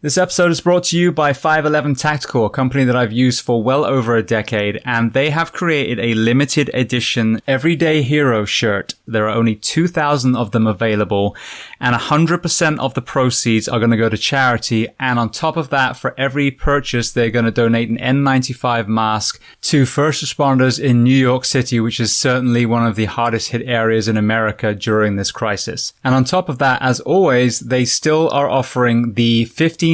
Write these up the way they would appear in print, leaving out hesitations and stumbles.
This episode is brought to you by 511 Tactical, a company that I've used for well over a decade, and they have created a limited edition Everyday Hero shirt. There are only 2,000 of them available, and 100% of the proceeds are going to go to charity, and on top of that, for every purchase, they're going to donate an N95 mask to first responders in New York City, which is certainly one of the hardest hit areas in America during this crisis. And on top of that, as always, they still are offering the 15%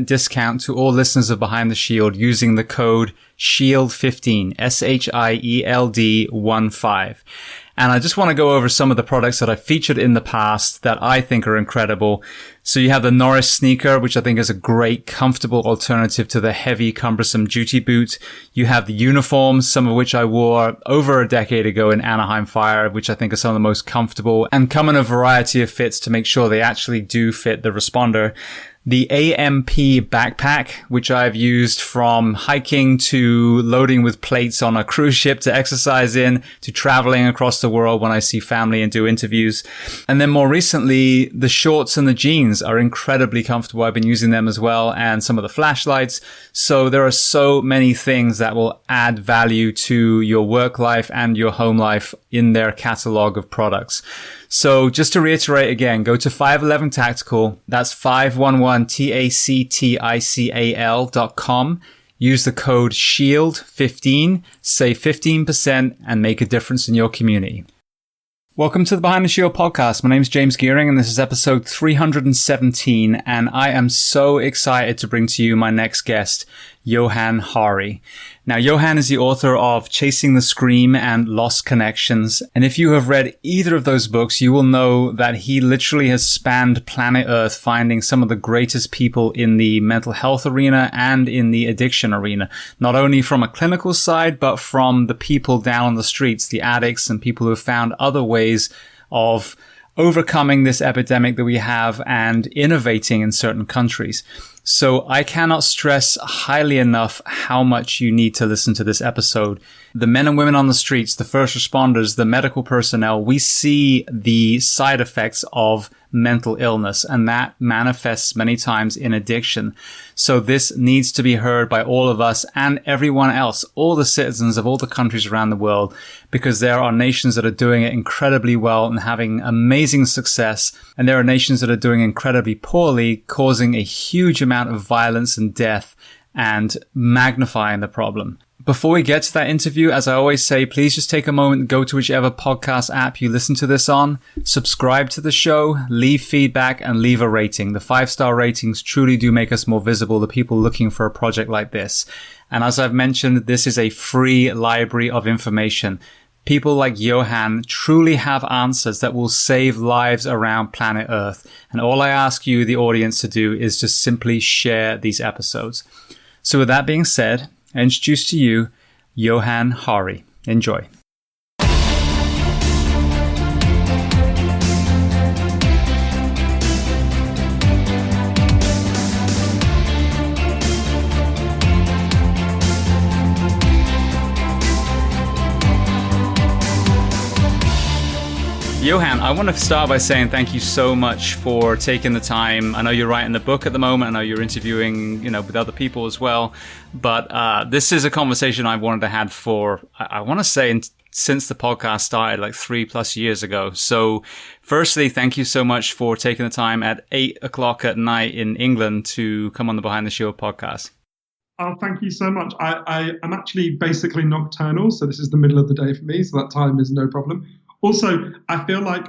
discount to all listeners of Behind the Shield using the code SHIELD15, SHIELD15. And I just want to go over some of the products that I've featured in the past that I think are incredible. So you have the Norris sneaker, which I think is a great, comfortable alternative to the heavy, cumbersome duty boot. You have the uniforms, some of which I wore over a decade ago in Anaheim Fire, which I think are some of the most comfortable and come in a variety of fits to make sure they actually do fit the responder. The AMP backpack, which I've used from hiking to loading with plates on a cruise ship to exercise in, to traveling across the world when I see family and do interviews. And then more recently, the shorts and the jeans are incredibly comfortable. I've been using them as well, and some of the flashlights. So there are so many things that will add value to your work life and your home life in their catalog of products. So just to reiterate again, go to 511 Tactical. That's 511tactical.com. Use the code SHIELD15, save 15%, and make a difference in your community. Welcome to the Behind the Shield podcast. My name is James Gearing, and this is episode 317, and I am so excited to bring to you my next guest, Johann Hari. Now, Johann is the author of Chasing the Scream and Lost Connections, and if you have read either of those books, you will know that he literally has spanned planet Earth, finding some of the greatest people in the mental health arena and in the addiction arena, not only from a clinical side, but from the people down on the streets, the addicts and people who have found other ways of overcoming this epidemic that we have and innovating in certain countries. So I cannot stress highly enough how much you need to listen to this episode. The men and women on the streets, the first responders, the medical personnel, we see the side effects of mental illness, and that manifests many times in addiction. So this needs to be heard by all of us and everyone else, all the citizens of all the countries around the world, because there are nations that are doing it incredibly well and having amazing success, and there are nations that are doing incredibly poorly, causing a huge amount of violence and death and magnifying the problem. Before we get to that interview, as I always say, please just take a moment, go to whichever podcast app you listen to this on, subscribe to the show, leave feedback, and leave a rating. The 5-star ratings truly do make us more visible to people looking for a project like this. And as I've mentioned, this is a free library of information. People like Johann truly have answers that will save lives around planet Earth. And all I ask you, the audience, to do is just simply share these episodes. So with that being said, I introduce to you Johann Hari. Enjoy. Johann, I want to start by saying thank you so much for taking the time. I know you're writing the book at the moment. I know you're interviewing, with other people as well. But this is a conversation I've wanted to have for, I want to say, since the podcast started, like 3+ years ago. So firstly, thank you so much for taking the time at 8 o'clock at night in England to come on the Behind the Shield podcast. Oh, thank you so much. I'm actually basically nocturnal, so this is the middle of the day for me, so that time is no problem. Also, I feel like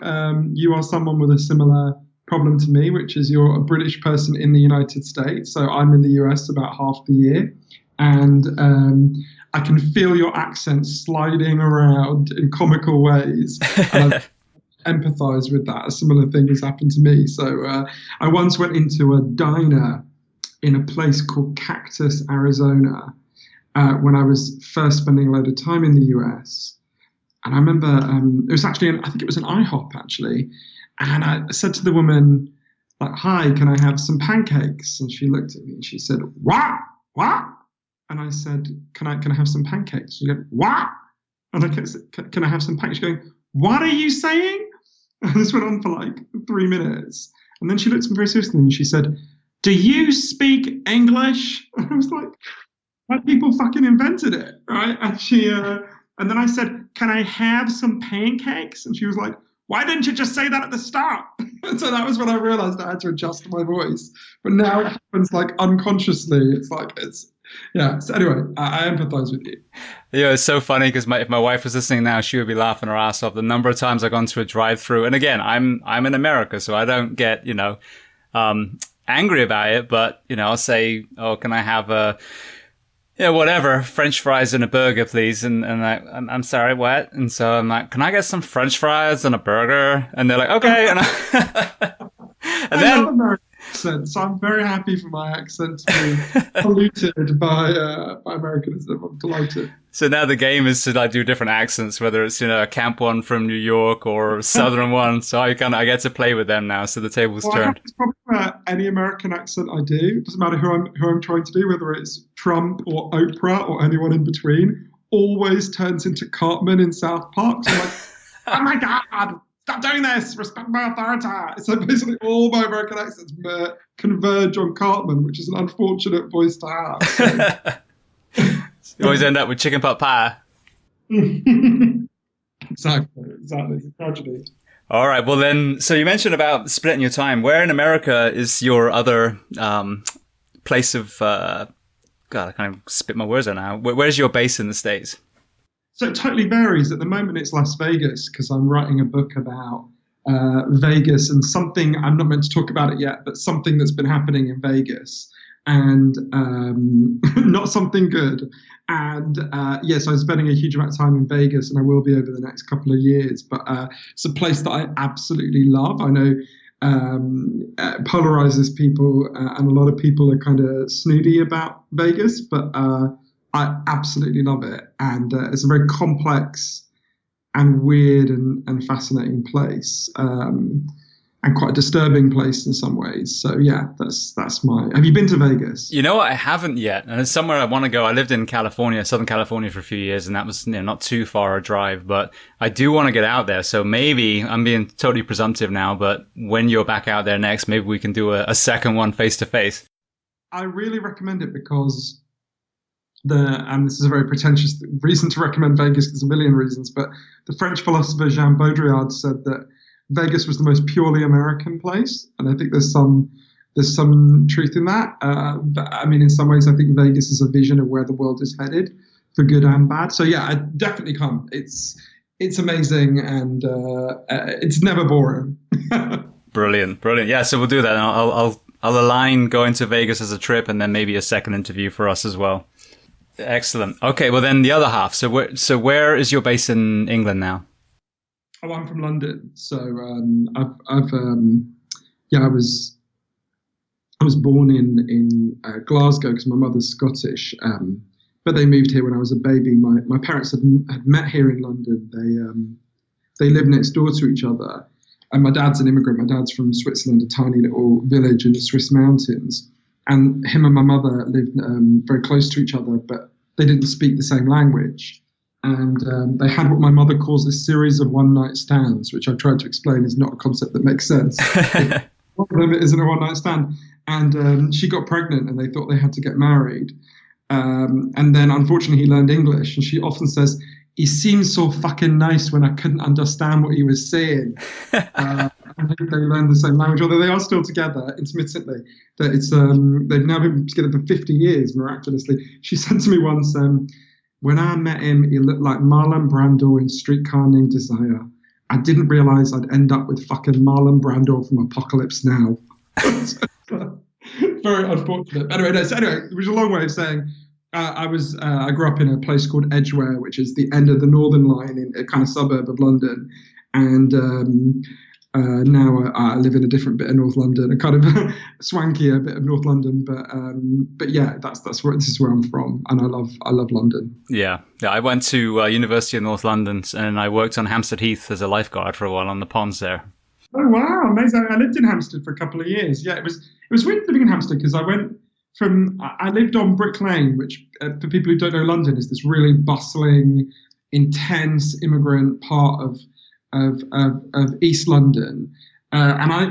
you are someone with a similar problem to me, which is you're a British person in the United States. So I'm in the US about half the year. And I can feel your accent sliding around in comical ways. And I empathize with that. A similar thing has happened to me. So I once went into a diner in a place called Cactus, Arizona, when I was first spending a load of time in the US. And I remember it was actually, I think it was an IHOP actually. And I said to the woman, like, "Hi, can I have some pancakes?" And she looked at me and she said, "What? What?" And I said, can I have some pancakes? She said, "What?" And I said, "Can I have some pancakes?" She's going, "What are you saying?" And this went on for like 3 minutes. And then she looked at me very seriously and she said, do you speak English? And I was like, white people fucking invented it, right? And then I said, can I have some pancakes? And she was like, why didn't you just say that at the start? So that was when I realized I had to adjust my voice. But now it happens like unconsciously. Yeah. So anyway, I empathize with you. Yeah, it's so funny because if my wife was listening now, she would be laughing her ass off. The number of times I've gone to a drive-through, and again, I'm in America, so I don't get angry about it. But I'll say, oh, can I have whatever, French fries and a burger, please? And I'm sorry, what? And so I'm like, can I get some French fries and a burger? And they're like, okay. And I love American accent, so I'm very happy for my accent to be polluted by Americanism. I'm delighted. So now the game is to like do different accents, whether it's a camp one from New York or a southern one. So I get to play with them now. So the table's turned. It's probably any American accent I do. It doesn't matter who I'm trying to do, whether it's Trump or Oprah or anyone in between. Always turns into Cartman in South Park. So I'm like, oh my God, stop doing this. Respect my authority. So basically all my American accents converge on Cartman, which is an unfortunate voice to have. So. You always end up with chicken pot pie. Exactly. It's a tragedy. All right. Well, then, so you mentioned about splitting your time. Where in America is your other place of... God, I can't even spit my words out now. Where's your base in the States? So it totally varies. At the moment, it's Las Vegas because I'm writing a book about Vegas and something, I'm not meant to talk about it yet, but something that's been happening in Vegas. And not something good. And so I'm spending a huge amount of time in Vegas, and I will be over the next couple of years. But it's a place that I absolutely love. I know polarizes people, and a lot of people are kind of snooty about Vegas, but I absolutely love it. And it's a very complex and weird and fascinating place. And quite a disturbing place in some ways. So yeah, that's my... Have you been to Vegas? You know what? I haven't yet. And it's somewhere I want to go. I lived in California, Southern California for a few years, and that was not too far a drive, but I do want to get out there. So maybe, I'm being totally presumptive now, but when you're back out there next, maybe we can do a second one face to face. I really recommend it because and this is a very pretentious reason to recommend Vegas, there's a million reasons, but the French philosopher Jean Baudrillard said that Vegas was the most purely American place, and I think there's some truth in that. But I mean, in some ways, I think Vegas is a vision of where the world is headed, for good and bad. So yeah, I definitely come. It's amazing, and it's never boring. Brilliant. Yeah, so we'll do that. And I'll align going to Vegas as a trip, and then maybe a second interview for us as well. Excellent. Okay, well then the other half. So where is your base in England now? Oh, I'm from London, so I was born in Glasgow because my mother's Scottish, but they moved here when I was a baby. My parents had met here in London. They live next door to each other, and my dad's an immigrant. My dad's from Switzerland, a tiny little village in the Swiss mountains, and him and my mother lived very close to each other, but they didn't speak the same language. And they had what my mother calls a series of one-night stands, which I've tried to explain is not a concept that makes sense. One of them isn't a one-night stand. And she got pregnant, and they thought they had to get married. And then, unfortunately, he learned English. And she often says, he seemed so fucking nice when I couldn't understand what he was saying. I think they learned the same language, although they are still together intermittently. That they've now been together for 50 years, miraculously. She said to me once, when I met him, he looked like Marlon Brando in Streetcar Named Desire. I didn't realize I'd end up with fucking Marlon Brando from Apocalypse Now. Very unfortunate. Anyway, it was a long way of saying I grew up in a place called Edgware, which is the end of the Northern Line in a kind of suburb of London. And now I live in a different bit of North London, a kind of swankier bit of North London. But yeah, this is where I'm from, and I love London. Yeah. I went to University of North London, and I worked on Hampstead Heath as a lifeguard for a while on the ponds there. Oh wow, amazing! I lived in Hampstead for a couple of years. Yeah, it was weird living in Hampstead because I lived on Brick Lane, which for people who don't know London is this really bustling, intense immigrant part of East London,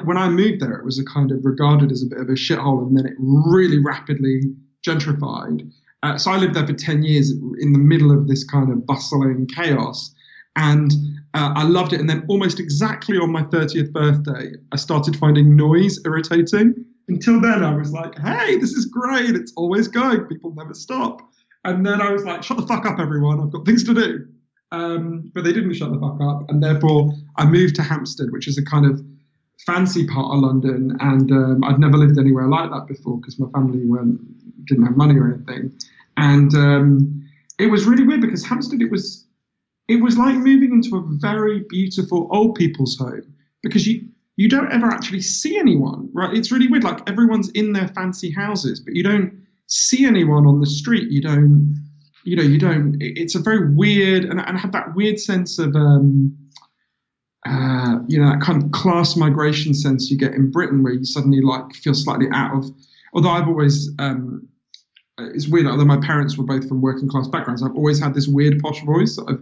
When I moved there, it was a kind of regarded as a bit of a shithole, and then it really rapidly gentrified. So I lived there for 10 years in the middle of this kind of bustling chaos. And I loved it. And then almost exactly on my 30th birthday, I started finding noise irritating. Until then, I was like, hey, this is great. It's always going. People never stop. And then I was like, shut the fuck up, everyone. I've got things to do. But they didn't shut the fuck up. And therefore, I moved to Hampstead, which is a kind of fancy part of London. And I'd never lived anywhere like that before because my family didn't have money or anything. And it was really weird because Hampstead, it was like moving into a very beautiful old people's home because you don't ever actually see anyone, right? It's really weird. Like everyone's in their fancy houses, but you don't see anyone on the street. You don't, it's a very weird, and I had that weird sense of, that kind of class migration sense you get in Britain where you suddenly like feel slightly out of, although I've always, it's weird, although my parents were both from working class backgrounds, I've always had this weird posh voice that I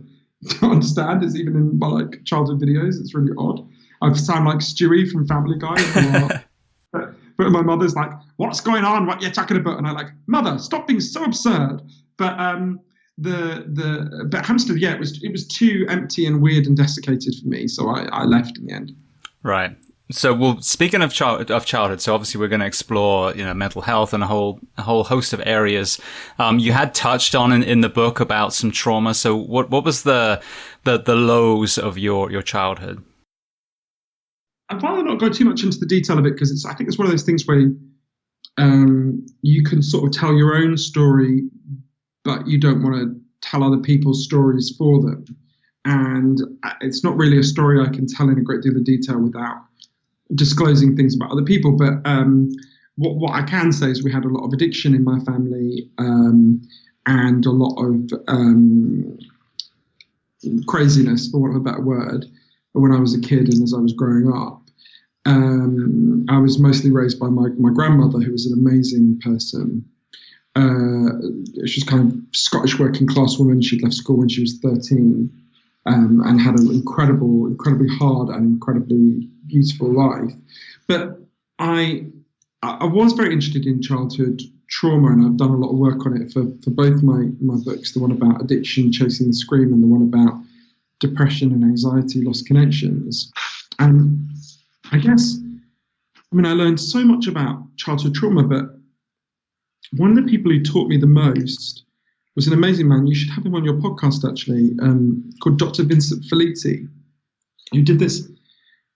don't understand. It's even in my like childhood videos. It's really odd. I sound like Stewie from Family Guy. But my mother's like, what's going on? What are you talking about? And I'm like, Mother, stop being so absurd. But but Hampstead, yeah, it was too empty and weird and desiccated for me. So I left in the end. Right. So, well, speaking of childhood, so obviously we're going to explore, mental health and a whole host of areas. You had touched on in the book about some trauma. So, what was the lows of your childhood? I'd rather not go too much into the detail of it because I think it's one of those things where you can sort of tell your own story, but you don't want to tell other people's stories for them. And it's not really a story I can tell in a great deal of detail without disclosing things about other people. But what I can say is we had a lot of addiction in my family and a lot of craziness, for want of a better word, when I was a kid and as I was growing up. I was mostly raised by my grandmother, who was an amazing person. She's kind of Scottish working class woman. She'd left school when she was 13 and had an incredibly hard and incredibly beautiful life. But I was very interested in childhood trauma, and I've done a lot of work on it for both my books, the one about addiction, Chasing the Scream, and the one about depression and anxiety, Lost Connections. And I guess, I learned so much about childhood trauma, but one of the people who taught me the most was an amazing man. You should have him on your podcast, actually, called Dr. Vincent Felitti, who did this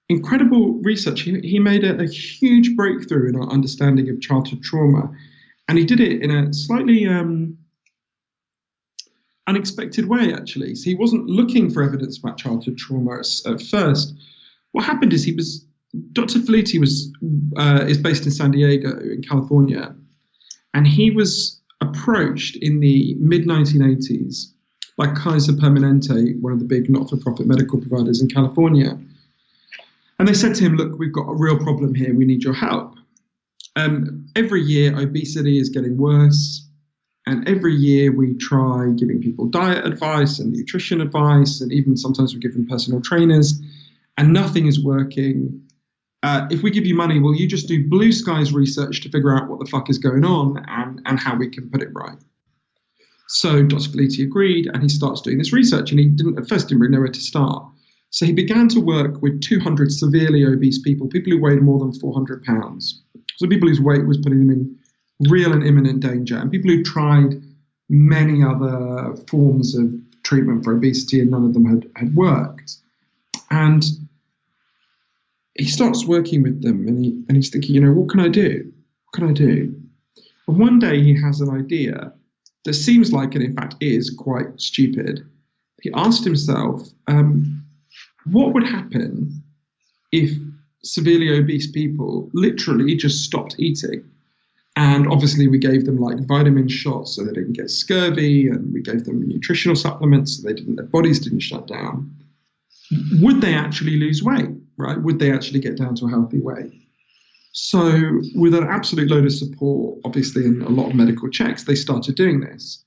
incredible research. He made a huge breakthrough in our understanding of childhood trauma, and he did it in a slightly unexpected way, actually. So he wasn't looking for evidence about childhood trauma at first. What happened is Dr. Felitti is based in San Diego in California, and he was approached in the mid-1980s by Kaiser Permanente, one of the big not-for-profit medical providers in California. And they said to him, look, we've got a real problem here. We need your help. Every year, obesity is getting worse. And every year we try giving people diet advice and nutrition advice, and even sometimes we give them personal trainers, and nothing is working. If we give you money, will you just do blue skies research to figure out what the fuck is going on and how we can put it right? So Dr. Felitti agreed, and he starts doing this research, and he at first didn't really know where to start. So he began to work with 200 severely obese people who weighed more than 400 pounds. So people whose weight was putting them in real and imminent danger, and people who tried many other forms of treatment for obesity, and none of them had worked. And he starts working with them, and he's thinking, what can I do? What can I do? And one day he has an idea that seems like, and in fact is, quite stupid. He asked himself, what would happen if severely obese people literally just stopped eating? And obviously we gave them like vitamin shots so they didn't get scurvy, and we gave them nutritional supplements so their bodies didn't shut down. Would they actually lose weight, right? Would they actually get down to a healthy weight? So with an absolute load of support, obviously, and a lot of medical checks, they started doing this.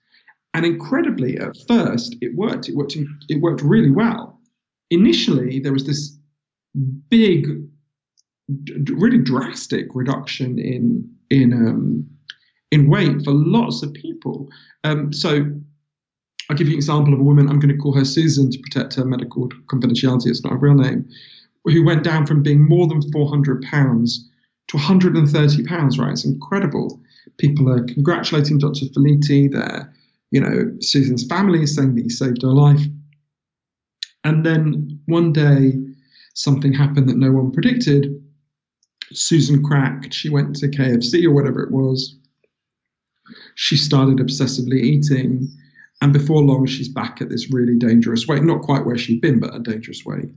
And incredibly, at first, it worked. It worked really well. Initially, there was this big really drastic reduction in weight for lots of people. So I'll give you an example of a woman. I'm going to call her Susan to protect her medical confidentiality. It's not a real name. Who went down from being more than 400 pounds to 130 pounds. Right, it's incredible. People are congratulating Dr. Felitti. Susan's family is saying that he saved her life. And then one day, something happened that no one predicted. Susan cracked. She went to KFC or whatever it was. She started obsessively eating. And before long, she's back at this really dangerous weight. Not quite where she'd been, but a dangerous weight.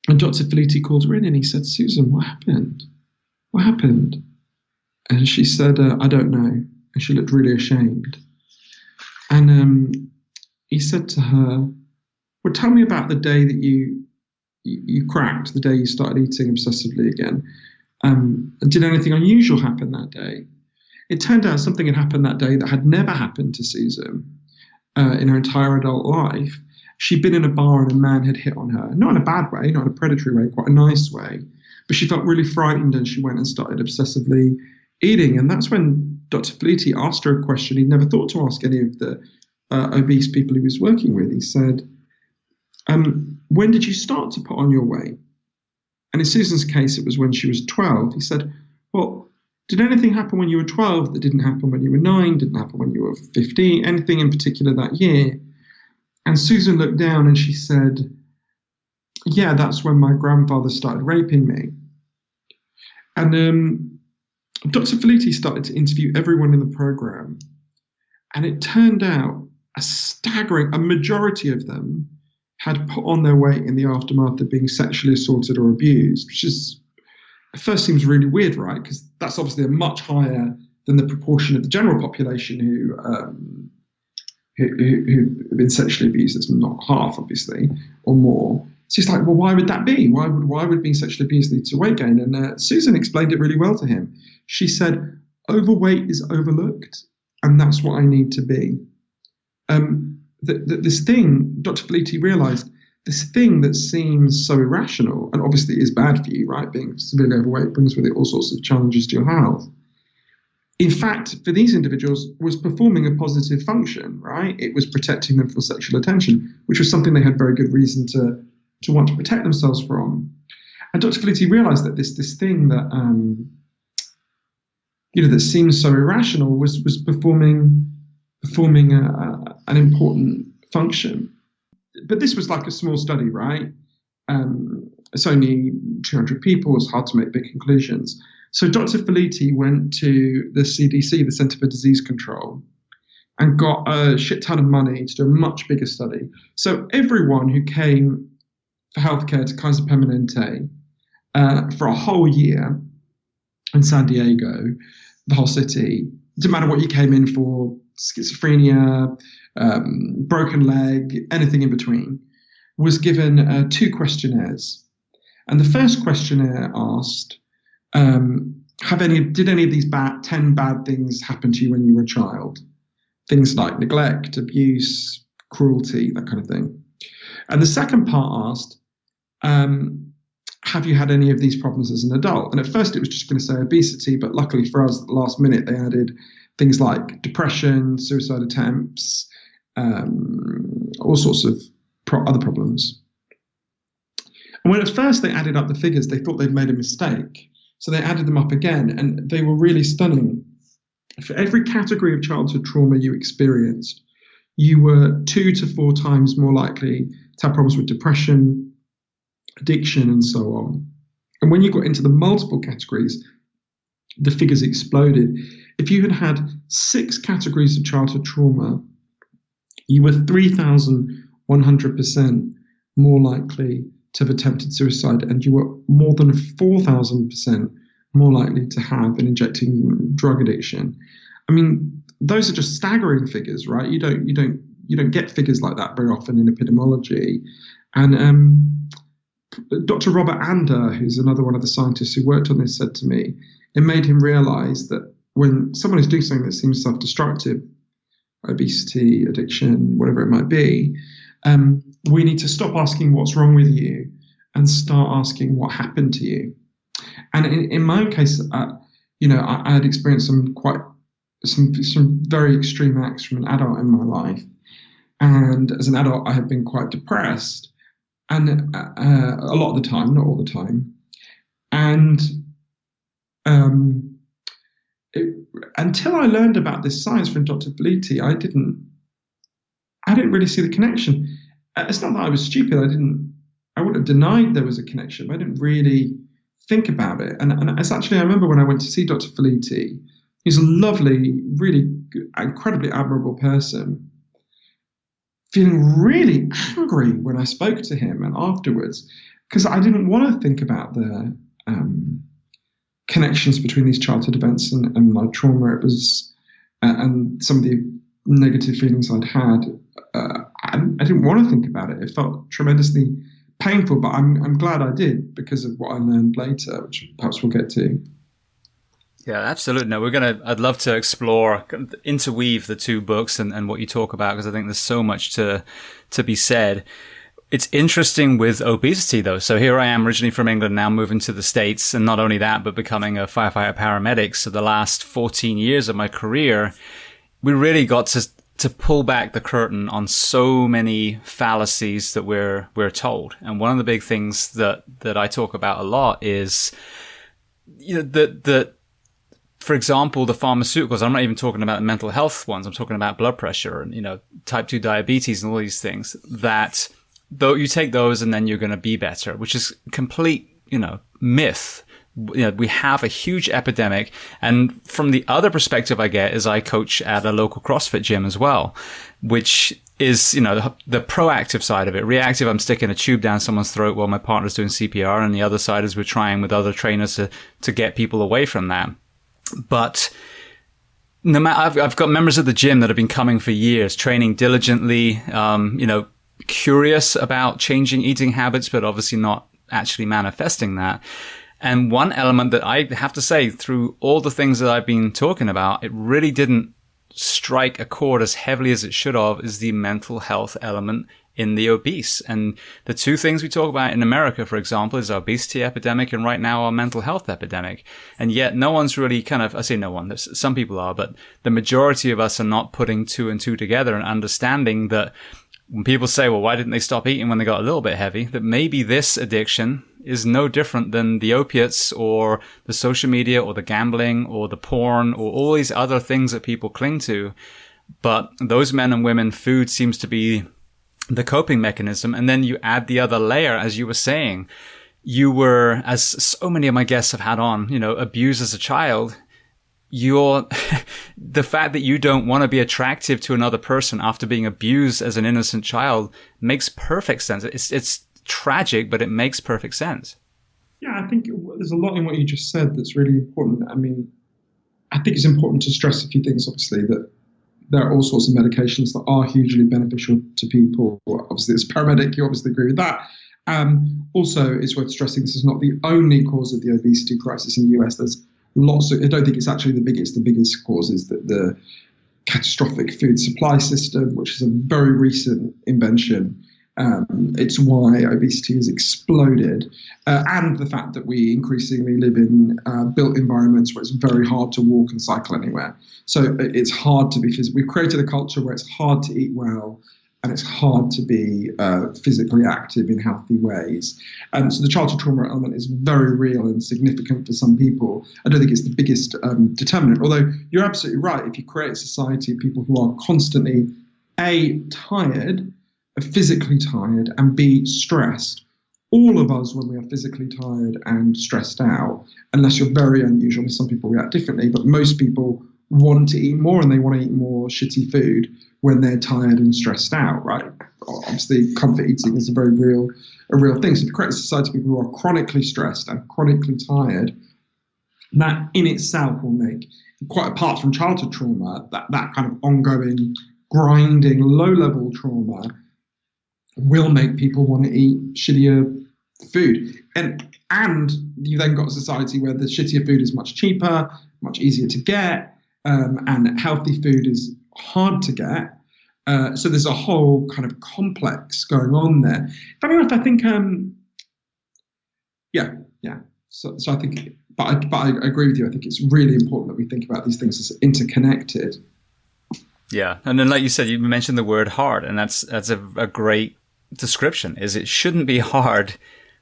And Dr. Felitti called her in and he said, Susan, what happened? What happened? And she said, I don't know. And she looked really ashamed. And he said to her, well, tell me about the day that you cracked, the day you started eating obsessively again. Did anything unusual happen that day? It turned out something had happened that day that had never happened to Susan in her entire adult life. She'd been in a bar and a man had hit on her, not in a bad way, not in a predatory way, quite a nice way. But she felt really frightened and she went and started obsessively eating. And that's when Dr. Felitti asked her a question he'd never thought to ask any of the obese people he was working with. He said, when did you start to put on your weight? And in Susan's case, it was when she was 12. He said, well, did anything happen when you were 12 that didn't happen when you were 9, didn't happen when you were 15, anything in particular that year? And Susan looked down and she said, yeah, that's when my grandfather started raping me. And Dr. Felitti started to interview everyone in the program. And it turned out a majority of them had put on their weight in the aftermath of being sexually assaulted or abused, which is, at first seems really weird, right? Because that's obviously a much higher than the proportion of the general population who've been sexually abused. It's not half, obviously, or more. So he's like, well, why would that be? Why would being sexually abused lead to weight gain? And Susan explained it really well to him. She said, overweight is overlooked, and that's what I need to be. This thing, Dr. Felitti realized, this thing that seems so irrational, and obviously is bad for you, right? Being severely overweight brings with it all sorts of challenges to your health. In fact, for these individuals, was performing a positive function, right? It was protecting them from sexual attention, which was something they had very good reason to want to protect themselves from. And Dr. Felitti realized that this thing that that seems so irrational was performing an important function. But this was like a small study, right? It's only 200 people. It's hard to make big conclusions. So Dr. Felitti went to the CDC, the Center for Disease Control, and got a shit ton of money to do a much bigger study. So everyone who came for healthcare to Kaiser Permanente for a whole year in San Diego, the whole city, didn't matter what you came in for, schizophrenia, broken leg, anything in between, was given 2 questionnaires. And the first questionnaire asked, did any of these 10 bad things happen to you when you were a child? Things like neglect, abuse, cruelty, that kind of thing. And the second part asked, have you had any of these problems as an adult? And at first it was just going to say obesity, but luckily for us, at the last minute, they added things like depression, suicide attempts, all sorts of other problems. And when at first they added up the figures, they thought they'd made a mistake. So they added them up again, and they were really stunning. For every category of childhood trauma you experienced, you were 2 to 4 times more likely to have problems with depression, addiction, and so on. And when you got into the multiple categories, the figures exploded. If you had 6 categories of childhood trauma, you were 3,100% more likely to have attempted suicide, and you were more than 4,000% more likely to have an injecting drug addiction. I mean, those are just staggering figures, right? You don't get figures like that very often in epidemiology. And Dr. Robert Ander, who's another one of the scientists who worked on this, said to me, it made him realize that when someone is doing something that seems self-destructive, obesity, addiction, whatever it might be, we need to stop asking what's wrong with you and start asking what happened to you. And in my own case, I had experienced some very extreme acts from an adult in my life. And as an adult, I had been quite depressed, and a lot of the time, not all the time. And until I learned about this science from Dr. Felitti, I didn't really see the connection. It's not that I was stupid. I wouldn't have denied there was a connection, but I didn't really think about it. And it's actually, I remember when I went to see Dr. Felitti, he's a lovely, really incredibly admirable person, feeling really angry when I spoke to him and afterwards, because I didn't want to think about the connections between these childhood events and my trauma. It was, and some of the negative feelings I'd had. I didn't want to think about it. It felt tremendously painful, but I'm glad I did because of what I learned later, which perhaps we'll get to. Yeah, absolutely. No, I'd love to explore, interweave the two books and what you talk about, because I think there's so much to be said. It's interesting with obesity, though. So here I am, originally from England, now moving to the States, and not only that, but becoming a firefighter paramedic. So the last 14 years of my career, we really got to pull back the curtain on so many fallacies that we're told. And one of the big things that I talk about a lot is, that for example, the pharmaceuticals, I'm not even talking about mental health ones. I'm talking about blood pressure and, type 2 diabetes and all these things, that though you take those and then you're going to be better, which is complete, myth. We have a huge epidemic. And from the other perspective I get is I coach at a local CrossFit gym as well, which is, the proactive side of it. Reactive, I'm sticking a tube down someone's throat while my partner's doing CPR. And the other side is we're trying with other trainers to get people away from that. But no matter, I've got members of the gym that have been coming for years, training diligently, curious about changing eating habits, but obviously not actually manifesting that. And one element that I have to say, through all the things that I've been talking about, it really didn't strike a chord as heavily as it should have, is the mental health element in the obese. And the two things we talk about in America, for example, is our obesity epidemic and right now our mental health epidemic. And yet no one's really I say no one, some people are, but the majority of us are not putting two and two together and understanding that when people say, well, why didn't they stop eating when they got a little bit heavy? That maybe this addiction is no different than the opiates or the social media or the gambling or the porn or all these other things that people cling to. But those men and women, food seems to be the coping mechanism. And then you add the other layer, as you were saying, you were, as so many of my guests have had on, abused as a child. The fact that you don't want to be attractive to another person after being abused as an innocent child makes perfect sense. It's tragic, but it makes perfect sense. Yeah, I think there's a lot in what you just said that's really important. I mean, I think it's important to stress a few things, obviously, that there are all sorts of medications that are hugely beneficial to people. Obviously, as a paramedic, you obviously agree with that. Also, it's worth stressing this is not the only cause of the obesity crisis in the US. There's lots of, I don't think it's actually the biggest. The biggest cause is the catastrophic food supply system, which is a very recent invention. It's why obesity has exploded, and the fact that we increasingly live in built environments where it's very hard to walk and cycle anywhere. So it's hard to be physical. We've created a culture where it's hard to eat well and it's hard to be physically active in healthy ways. And so the childhood trauma element is very real and significant for some people. I don't think it's the biggest determinant, although you're absolutely right. If you create a society of people who are constantly, A, tired, physically tired, and B, stressed. All of us, when we are physically tired and stressed out, unless you're very unusual, some people react differently, but most people want to eat more and they want to eat more shitty food when they're tired and stressed out, right? Obviously, comfort eating is a real thing. So if you create a society of people who are chronically stressed and chronically tired, that in itself will make, quite apart from childhood trauma, that kind of ongoing, grinding, low-level trauma will make people want to eat shittier food. And you then got a society where the shittier food is much cheaper, much easier to get, and healthy food is hard to get. So there's a whole kind of complex going on there. Funny enough, I think, So I think, but I agree with you. I think it's really important that we think about these things as interconnected. Yeah, and then like you said, you mentioned the word hard, and that's a great description. Is it shouldn't be hard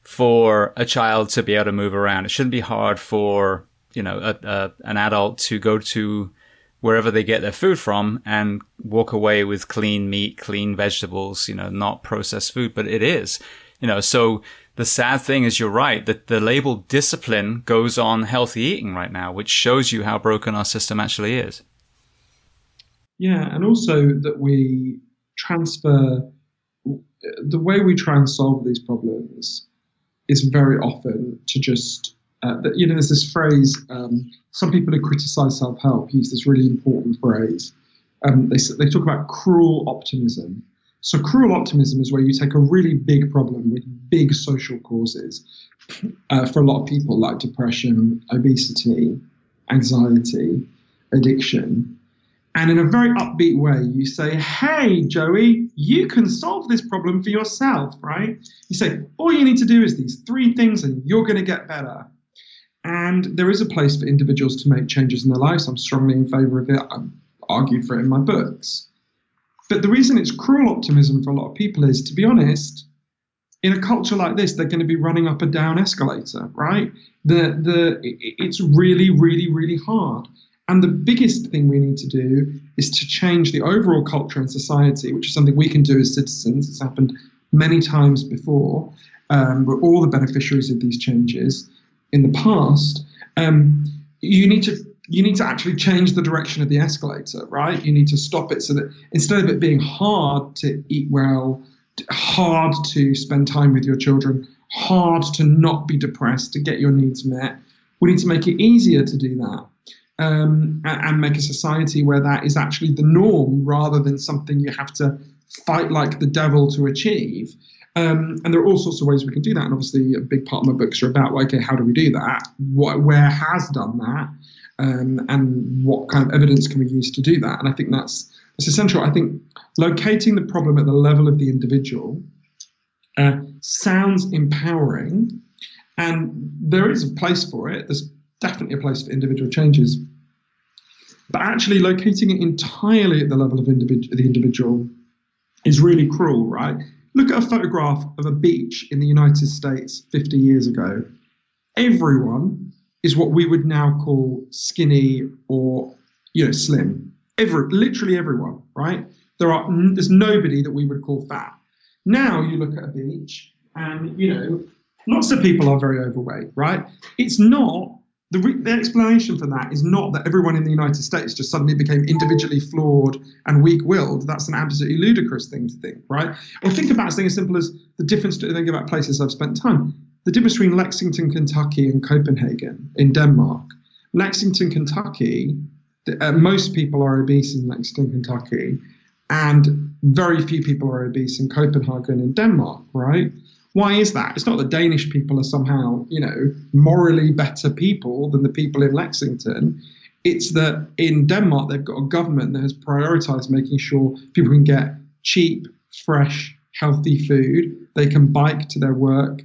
for a child to be able to move around. It shouldn't be hard for an adult to go to wherever they get their food from and walk away with clean meat, clean vegetables, not processed food. But it is, so the sad thing is you're right that the label discipline goes on healthy eating right now, which shows you how broken our system actually is. Yeah, and also that we transfer the way we try and solve these problems is very often to just, there's this phrase, some people who criticize self-help use this really important phrase. They talk about cruel optimism. So cruel optimism is where you take a really big problem with big social causes for a lot of people, like depression, obesity, anxiety, addiction. And in a very upbeat way, you say, hey, Joey, you can solve this problem for yourself, right? You say, all you need to do is these 3 things and you're going to get better. And there is a place for individuals to make changes in their lives. I'm strongly in favor of it. I argue for it in my books. But the reason it's cruel optimism for a lot of people is, to be honest, in a culture like this, they're going to be running up and down escalator, right? It's really, really, really hard. And the biggest thing we need to do is to change the overall culture and society, which is something we can do as citizens. It's happened many times before. We're all the beneficiaries of these changes in the past. You need to actually change the direction of the escalator, right? You need to stop it so that instead of it being hard to eat well, hard to spend time with your children, hard to not be depressed, to get your needs met, we need to make it easier to do that. And make a society where that is actually the norm rather than something you have to fight like the devil to achieve. And there are all sorts of ways we can do that. And obviously a big part of my books are about, okay, how do we do that? Where has done that? And what kind of evidence can we use to do that? And I think that's essential. I think locating the problem at the level of the individual sounds empowering. And there is a place for it. There's definitely a place for individual changes. But actually locating it entirely at the level of the individual is really cruel, right? Look at a photograph of a beach in the United States 50 years ago. Everyone is what we would now call skinny or slim. Literally everyone, right? There's nobody that we would call fat. Now you look at a beach and, lots of people are very overweight, right? It's not, the explanation for that is not that everyone in the United States just suddenly became individually flawed and weak-willed. That's an absolutely ludicrous thing to think, right? Or think about something as simple as the difference, think about places I've spent time. The difference between Lexington, Kentucky and Copenhagen in Denmark. Lexington, Kentucky, most people are obese in Lexington, Kentucky, and very few people are obese in Copenhagen in Denmark, right? Why is that? It's not that Danish people are somehow, morally better people than the people in Lexington. It's that in Denmark, they've got a government that has prioritized making sure people can get cheap, fresh, healthy food. They can bike to their work,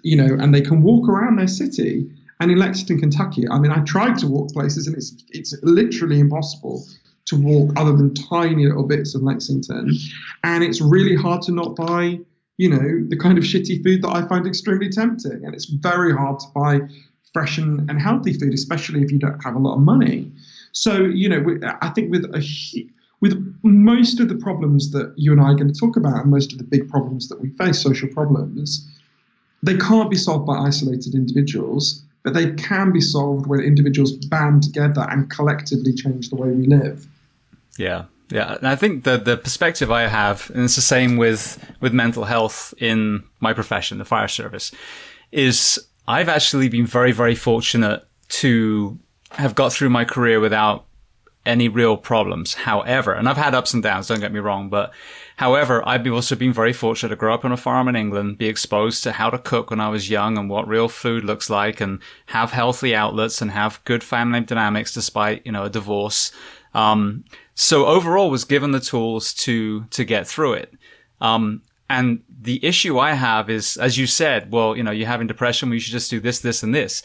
and they can walk around their city. And in Lexington, Kentucky, I tried to walk places and it's literally impossible to walk other than tiny little bits of Lexington. And it's really hard to not buy the kind of shitty food that I find extremely tempting. And it's very hard to buy fresh and healthy food, especially if you don't have a lot of money. So, I think with most of the problems that you and I are going to talk about, and most of the big problems that we face, social problems, they can't be solved by isolated individuals, but they can be solved when individuals band together and collectively change the way we live. Yeah. Yeah, and I think the perspective I have, and it's the same with mental health in my profession, the fire service, is I've actually been very, very fortunate to have got through my career without any real problems. However, and I've had ups and downs, don't get me wrong, but however, I've also been very fortunate to grow up on a farm in England, be exposed to how to cook when I was young and what real food looks like, and have healthy outlets and have good family dynamics despite, a divorce. So overall was given the tools to get through it. And And the issue I have is, as you said, well, you're having depression, well, you should just do this, this, and this.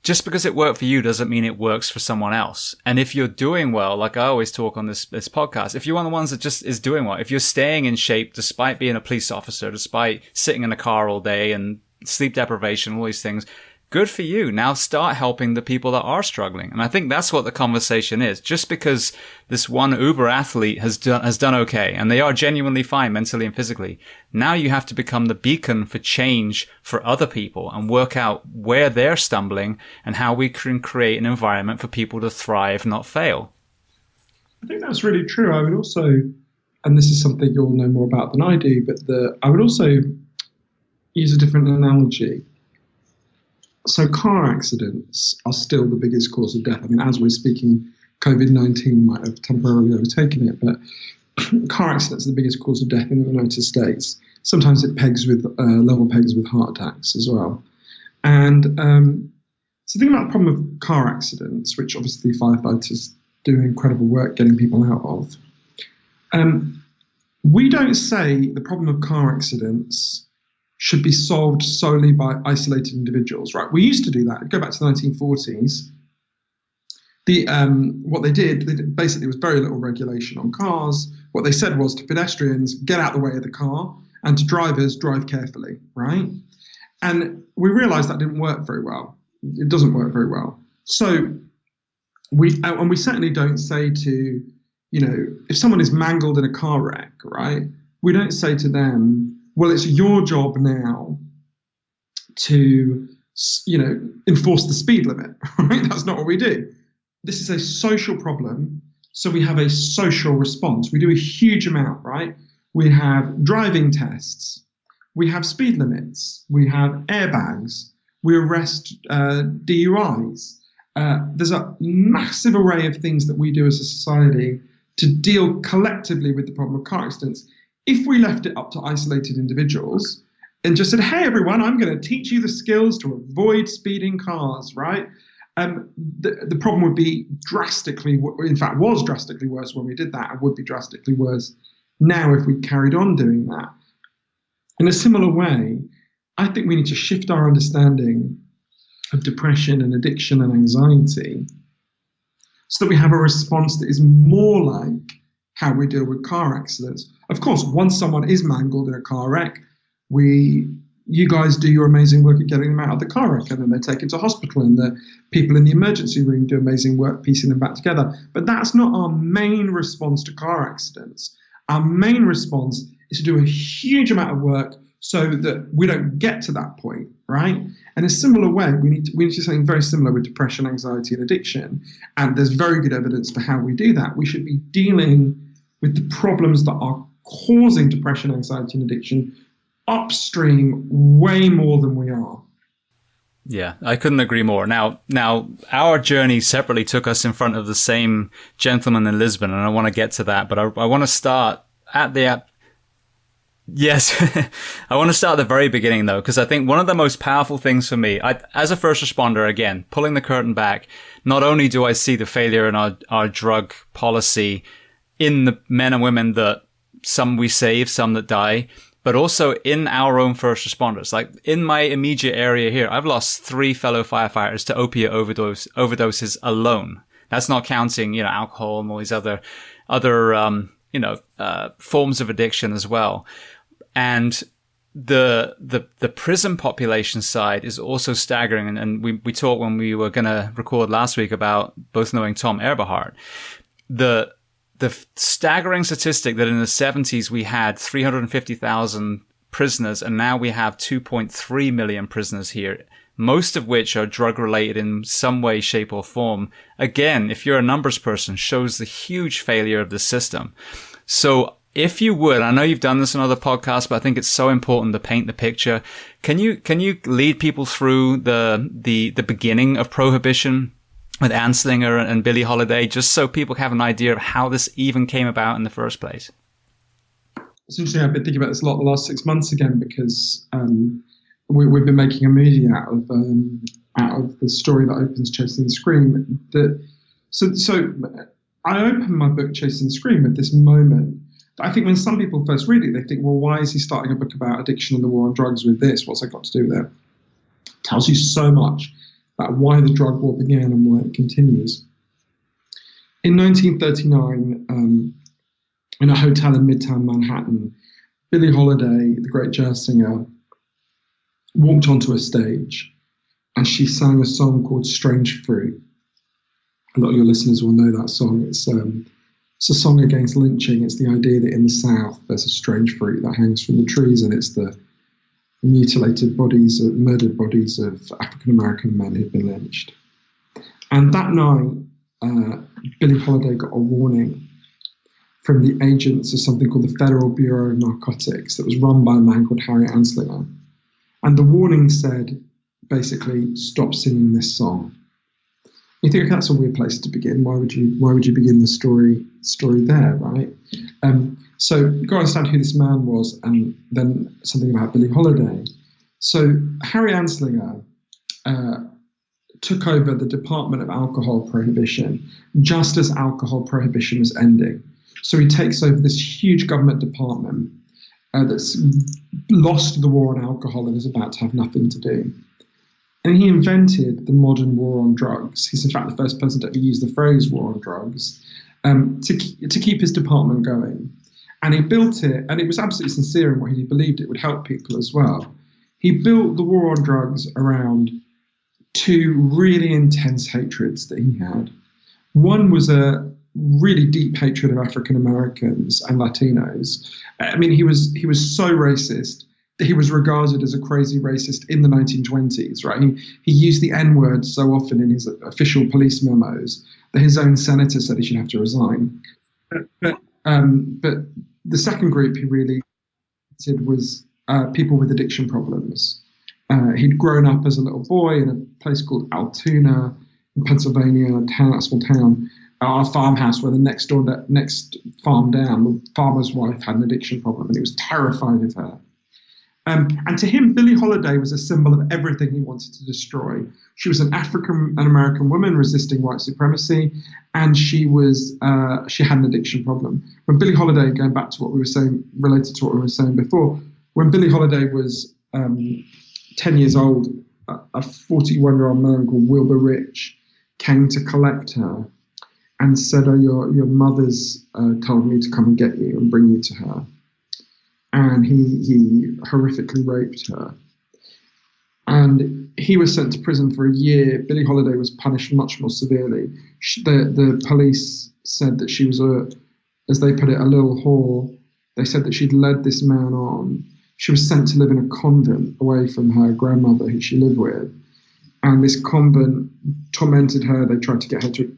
Just because it worked for you doesn't mean it works for someone else. And if you're doing well, like I always talk on this podcast, if you're one of the ones that just is doing well, if you're staying in shape despite being a police officer, despite sitting in a car all day and sleep deprivation, all these things, good for you. Now start helping the people that are struggling. And I think that's what the conversation is. Just because this one Uber athlete has done okay, and they are genuinely fine mentally and physically, now you have to become the beacon for change for other people and work out where they're stumbling and how we can create an environment for people to thrive, not fail. I think that's really true. I would also, and this is something you'll know more about than I do, but I would also use a different analogy. So car accidents are still the biggest cause of death. I mean, as we're speaking, COVID-19 might have temporarily overtaken it, but car accidents are the biggest cause of death in the United States. Sometimes it level pegs with heart attacks as well. And so think about the problem of car accidents, which obviously firefighters do incredible work getting people out of. We don't say the problem of car accidents should be solved solely by isolated individuals, right? We used to do that. Go back to the 1940s. What they did basically was very little regulation on cars. What they said was to pedestrians, get out the way of the car, and to drivers, drive carefully, right? And we realized that didn't work very well. It doesn't work very well. So we certainly don't say to, if someone is mangled in a car wreck, right? We don't say to them, well, it's your job now to, enforce the speed limit, right? That's not what we do. This is a social problem, so we have a social response. We do a huge amount, right? We have driving tests. We have speed limits. We have airbags. We arrest DUIs. There's a massive array of things that we do as a society to deal collectively with the problem of car accidents. If we left it up to isolated individuals and just said, hey, everyone, I'm going to teach you the skills to avoid speeding cars, right? The problem would be was drastically worse when we did that, and would be drastically worse now if we carried on doing that. In a similar way, I think we need to shift our understanding of depression and addiction and anxiety so that we have a response that is more like how we deal with car accidents. Of course, once someone is mangled in a car wreck, you guys do your amazing work at getting them out of the car wreck, and then they're taken to hospital, and the people in the emergency room do amazing work piecing them back together. But that's not our main response to car accidents. Our main response is to do a huge amount of work so that we don't get to that point, right? And in a similar way, we need to do something very similar with depression, anxiety, and addiction. And there's very good evidence for how we do that. We should be dealing with the problems that are causing depression, anxiety, and addiction upstream way more than we are. Yeah, I couldn't agree more. Now, our journey separately took us in front of the same gentleman in Lisbon, and I want to get to that, but I want to start at the Yes, I want to start at the very beginning, though, because I think one of the most powerful things for me, as a first responder, again, pulling the curtain back, not only do I see the failure in our drug policy in the men and women that some we save, some that die, but also in our own first responders. Like in my immediate area here, I've lost 3 fellow firefighters to opiate overdoses alone. That's not counting, alcohol and all these other forms of addiction as well. And the prison population side is also staggering. And we talked when we were going to record last week about both knowing Tom Eberhardt. The staggering statistic that in the 70s we had 350,000 prisoners, and now we have 2.3 million prisoners here, most of which are drug-related in some way, shape, or form. Again, if you're a numbers person, shows the huge failure of the system. So if you would, I know you've done this in other podcasts, but I think it's so important to paint the picture. Can you lead people through the beginning of prohibition with Anslinger and Billie Holiday, just so people have an idea of how this even came about in the first place? It's interesting. I've been thinking about this a lot the last 6 months again, because we've been making a movie out of the story that opens Chasing the Scream. So I opened my book Chasing the Scream with this moment I think when some people first read it, they think, well, why is he starting a book about addiction and the war on drugs with this? What's that got to do with it? It tells you so much about why the drug war began and why it continues. In 1939, in a hotel in Midtown Manhattan, Billie Holiday, the great jazz singer, walked onto a stage and she sang a song called Strange Fruit. A lot of your listeners will know that song. It's a song against lynching. It's the idea that in the South there's a strange fruit that hangs from the trees, and it's the mutilated bodies, murdered bodies of African-American men who'd been lynched. And that night, Billie Holiday got a warning from the agents of something called the Federal Bureau of Narcotics that was run by a man called Harry Anslinger. And the warning said, basically, stop singing this song. You think that's a weird place to begin. Why would you begin the story there, right? So you've got to understand who this man was, and then something about Billie Holiday. So Harry Anslinger took over the Department of Alcohol Prohibition just as alcohol prohibition was ending. So he takes over this huge government department that's lost the war on alcohol and is about to have nothing to do. And he invented the modern war on drugs. He's in fact the first person to ever use the phrase war on drugs to keep his department going. And he built it, and it was absolutely sincere in what he believed it would help people as well. He built the war on drugs around two really intense hatreds that he had. One was a really deep hatred of African Americans and Latinos. I mean, he was so racist that he was regarded as a crazy racist in the 1920s, right? He used the N-word so often in his official police memos that his own senator said he should have to resign. But the second group he really did was people with addiction problems. He'd grown up as a little boy in a place called Altoona in Pennsylvania, a small town, a farmhouse where the next farm down, the farmer's wife had an addiction problem, and he was terrified of her. And to him, Billie Holiday was a symbol of everything he wanted to destroy. She was an African-American woman resisting white supremacy, and she had an addiction problem. When Billie Holiday, going back to what we were saying, related to what we were saying before, when Billie Holiday was 10 years old, a 41-year-old man called Wilbur Rich came to collect her and said, "Oh, your mother's told me to come and get you and bring you to her." And he horrifically raped her. And he was sent to prison for a year. Billie Holiday was punished much more severely. The police said that she was as they put it, a little whore. They said that she'd led this man on. She was sent to live in a convent away from her grandmother who she lived with. And this convent tormented her. They tried to get her to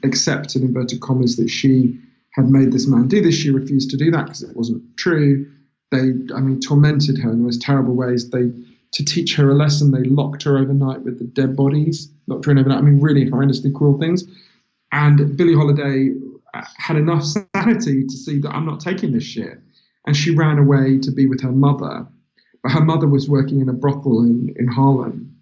accept, in inverted commas, that she had made this man do this. She refused to do that because it wasn't true. They, tormented her in the most terrible ways. To teach her a lesson, they locked her overnight with the dead bodies, locked her in overnight. Really horrendously cruel things. And Billie Holiday had enough sanity to see that I'm not taking this shit. And she ran away to be with her mother. But her mother was working in a brothel in Harlem.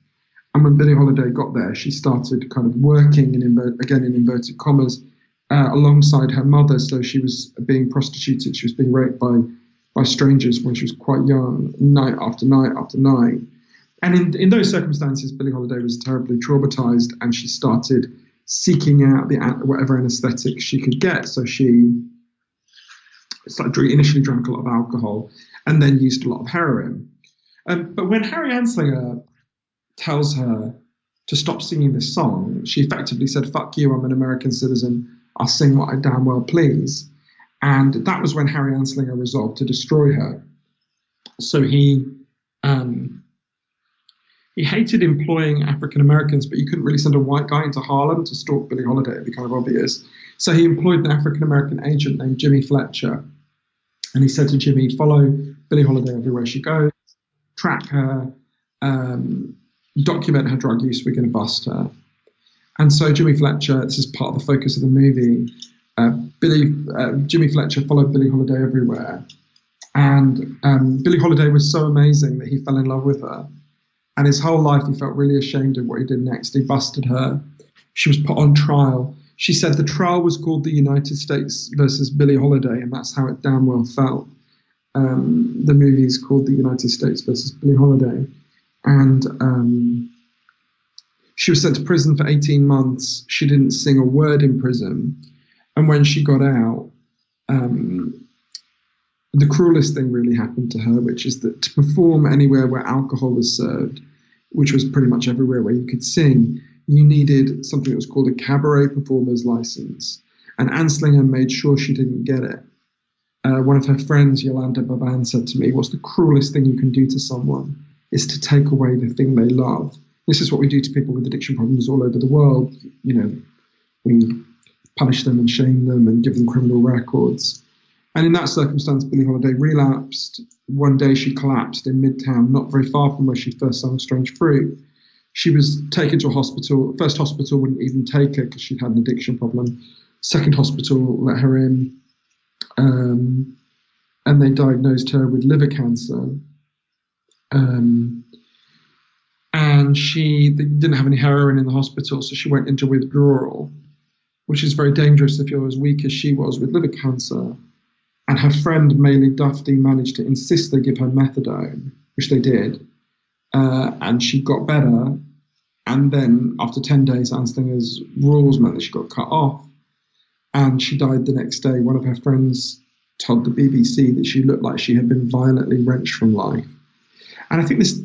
And when Billie Holiday got there, she started kind of working, in inverted commas, alongside her mother. So she was being prostituted. She was being raped by strangers when she was quite young, night after night after night. And in those circumstances, Billie Holiday was terribly traumatized, and she started seeking out whatever anesthetic she could get. So she initially drank a lot of alcohol and then used a lot of heroin. But when Harry Anslinger tells her to stop singing this song, she effectively said, "Fuck you, I'm an American citizen. I'll sing what I damn well please." And that was when Harry Anslinger resolved to destroy her. So he hated employing African Americans, but you couldn't really send a white guy into Harlem to stalk Billie Holiday. It'd be kind of obvious. So he employed an African American agent named Jimmy Fletcher. And he said to Jimmy, "Follow Billie Holiday everywhere she goes, track her, document her drug use, we're going to bust her." And so Jimmy Fletcher, this is part of the focus of the movie, Jimmy Fletcher followed Billie Holiday everywhere. And Billie Holiday was so amazing that he fell in love with her. And his whole life he felt really ashamed of what he did next. He busted her. She was put on trial. she said the trial was called the United States versus Billie Holiday, and that's how it damn well felt. The movie is called the United States versus Billie Holiday. And she was sent to prison for 18 months. She didn't sing a word in prison. And when she got out, the cruelest thing really happened to her, which is that to perform anywhere where alcohol was served, which was pretty much everywhere where you could sing, you needed something that was called a cabaret performer's license. And Anslinger made sure she didn't get it. One of her friends, Yolanda Baban, said to me, what's the cruelest thing you can do to someone is to take away the thing they love. This is what we do to people with addiction problems all over the world. You know, we punish them and shame them and give them criminal records. And in that circumstance, Billie Holiday relapsed. One day she collapsed in Midtown, not very far from where she first sang Strange Fruit. She was taken to a hospital. First hospital wouldn't even take her because she'd had an addiction problem. Second hospital let her in, and they diagnosed her with liver cancer. And they didn't have any heroin in the hospital, so she went into withdrawal, which is very dangerous if you're as weak as she was with liver cancer. And her friend, Maylie Dufty, managed to insist they give her methadone, which they did. And she got better. And then after 10 days, Anslinger's rules meant that she got cut off. And she died the next day. One of her friends told the BBC that she looked like she had been violently wrenched from life. And I think this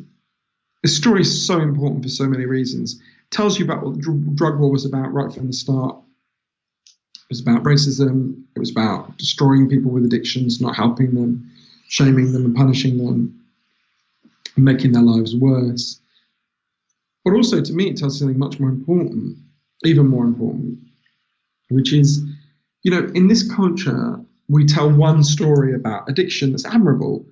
story is so important for so many reasons. It tells you about what the drug war was about right from the start. It was about racism. It was about destroying people with addictions, not helping them, shaming them and punishing them, and making their lives worse. But also, to me, it tells something much more important, even more important, which is, you know, in this culture, we tell one story about addiction that's admirable,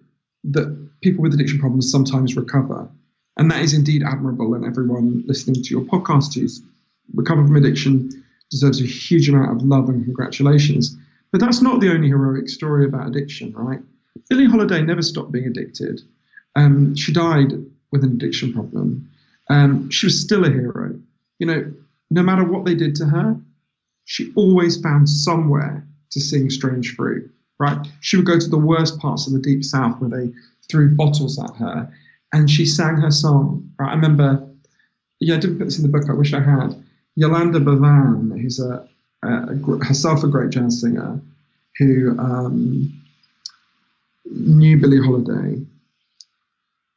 that people with addiction problems sometimes recover. And that is indeed admirable, and everyone listening to your podcast who's recovered from addiction deserves a huge amount of love and congratulations. But that's not the only heroic story about addiction, right? Billie Holiday never stopped being addicted. She died with an addiction problem. She was still a hero. You know, no matter what they did to her, she always found somewhere to sing Strange Fruit, right? She would go to the worst parts of the Deep South where they threw bottles at her, and she sang her song. Right? I remember, I didn't put this in the book, I wish I had. Yolanda Bavan, who's herself a great jazz singer, who knew Billie Holiday,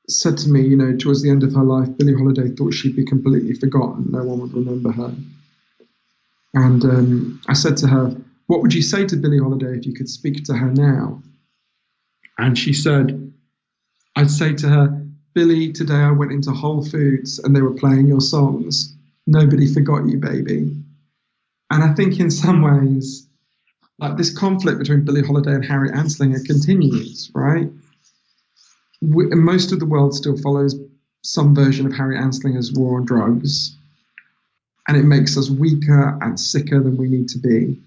said to me, you know, towards the end of her life, Billie Holiday thought she'd be completely forgotten. No one would remember her. And I said to her, what would you say to Billie Holiday if you could speak to her now? And she said, I'd say to her, Billie, today I went into Whole Foods and they were playing your songs. Nobody forgot you, baby. And I think in some ways, like this conflict between Billie Holiday and Harry Anslinger continues, right? Most of the world still follows some version of Harry Anslinger's war on drugs, and it makes us weaker and sicker than we need to be.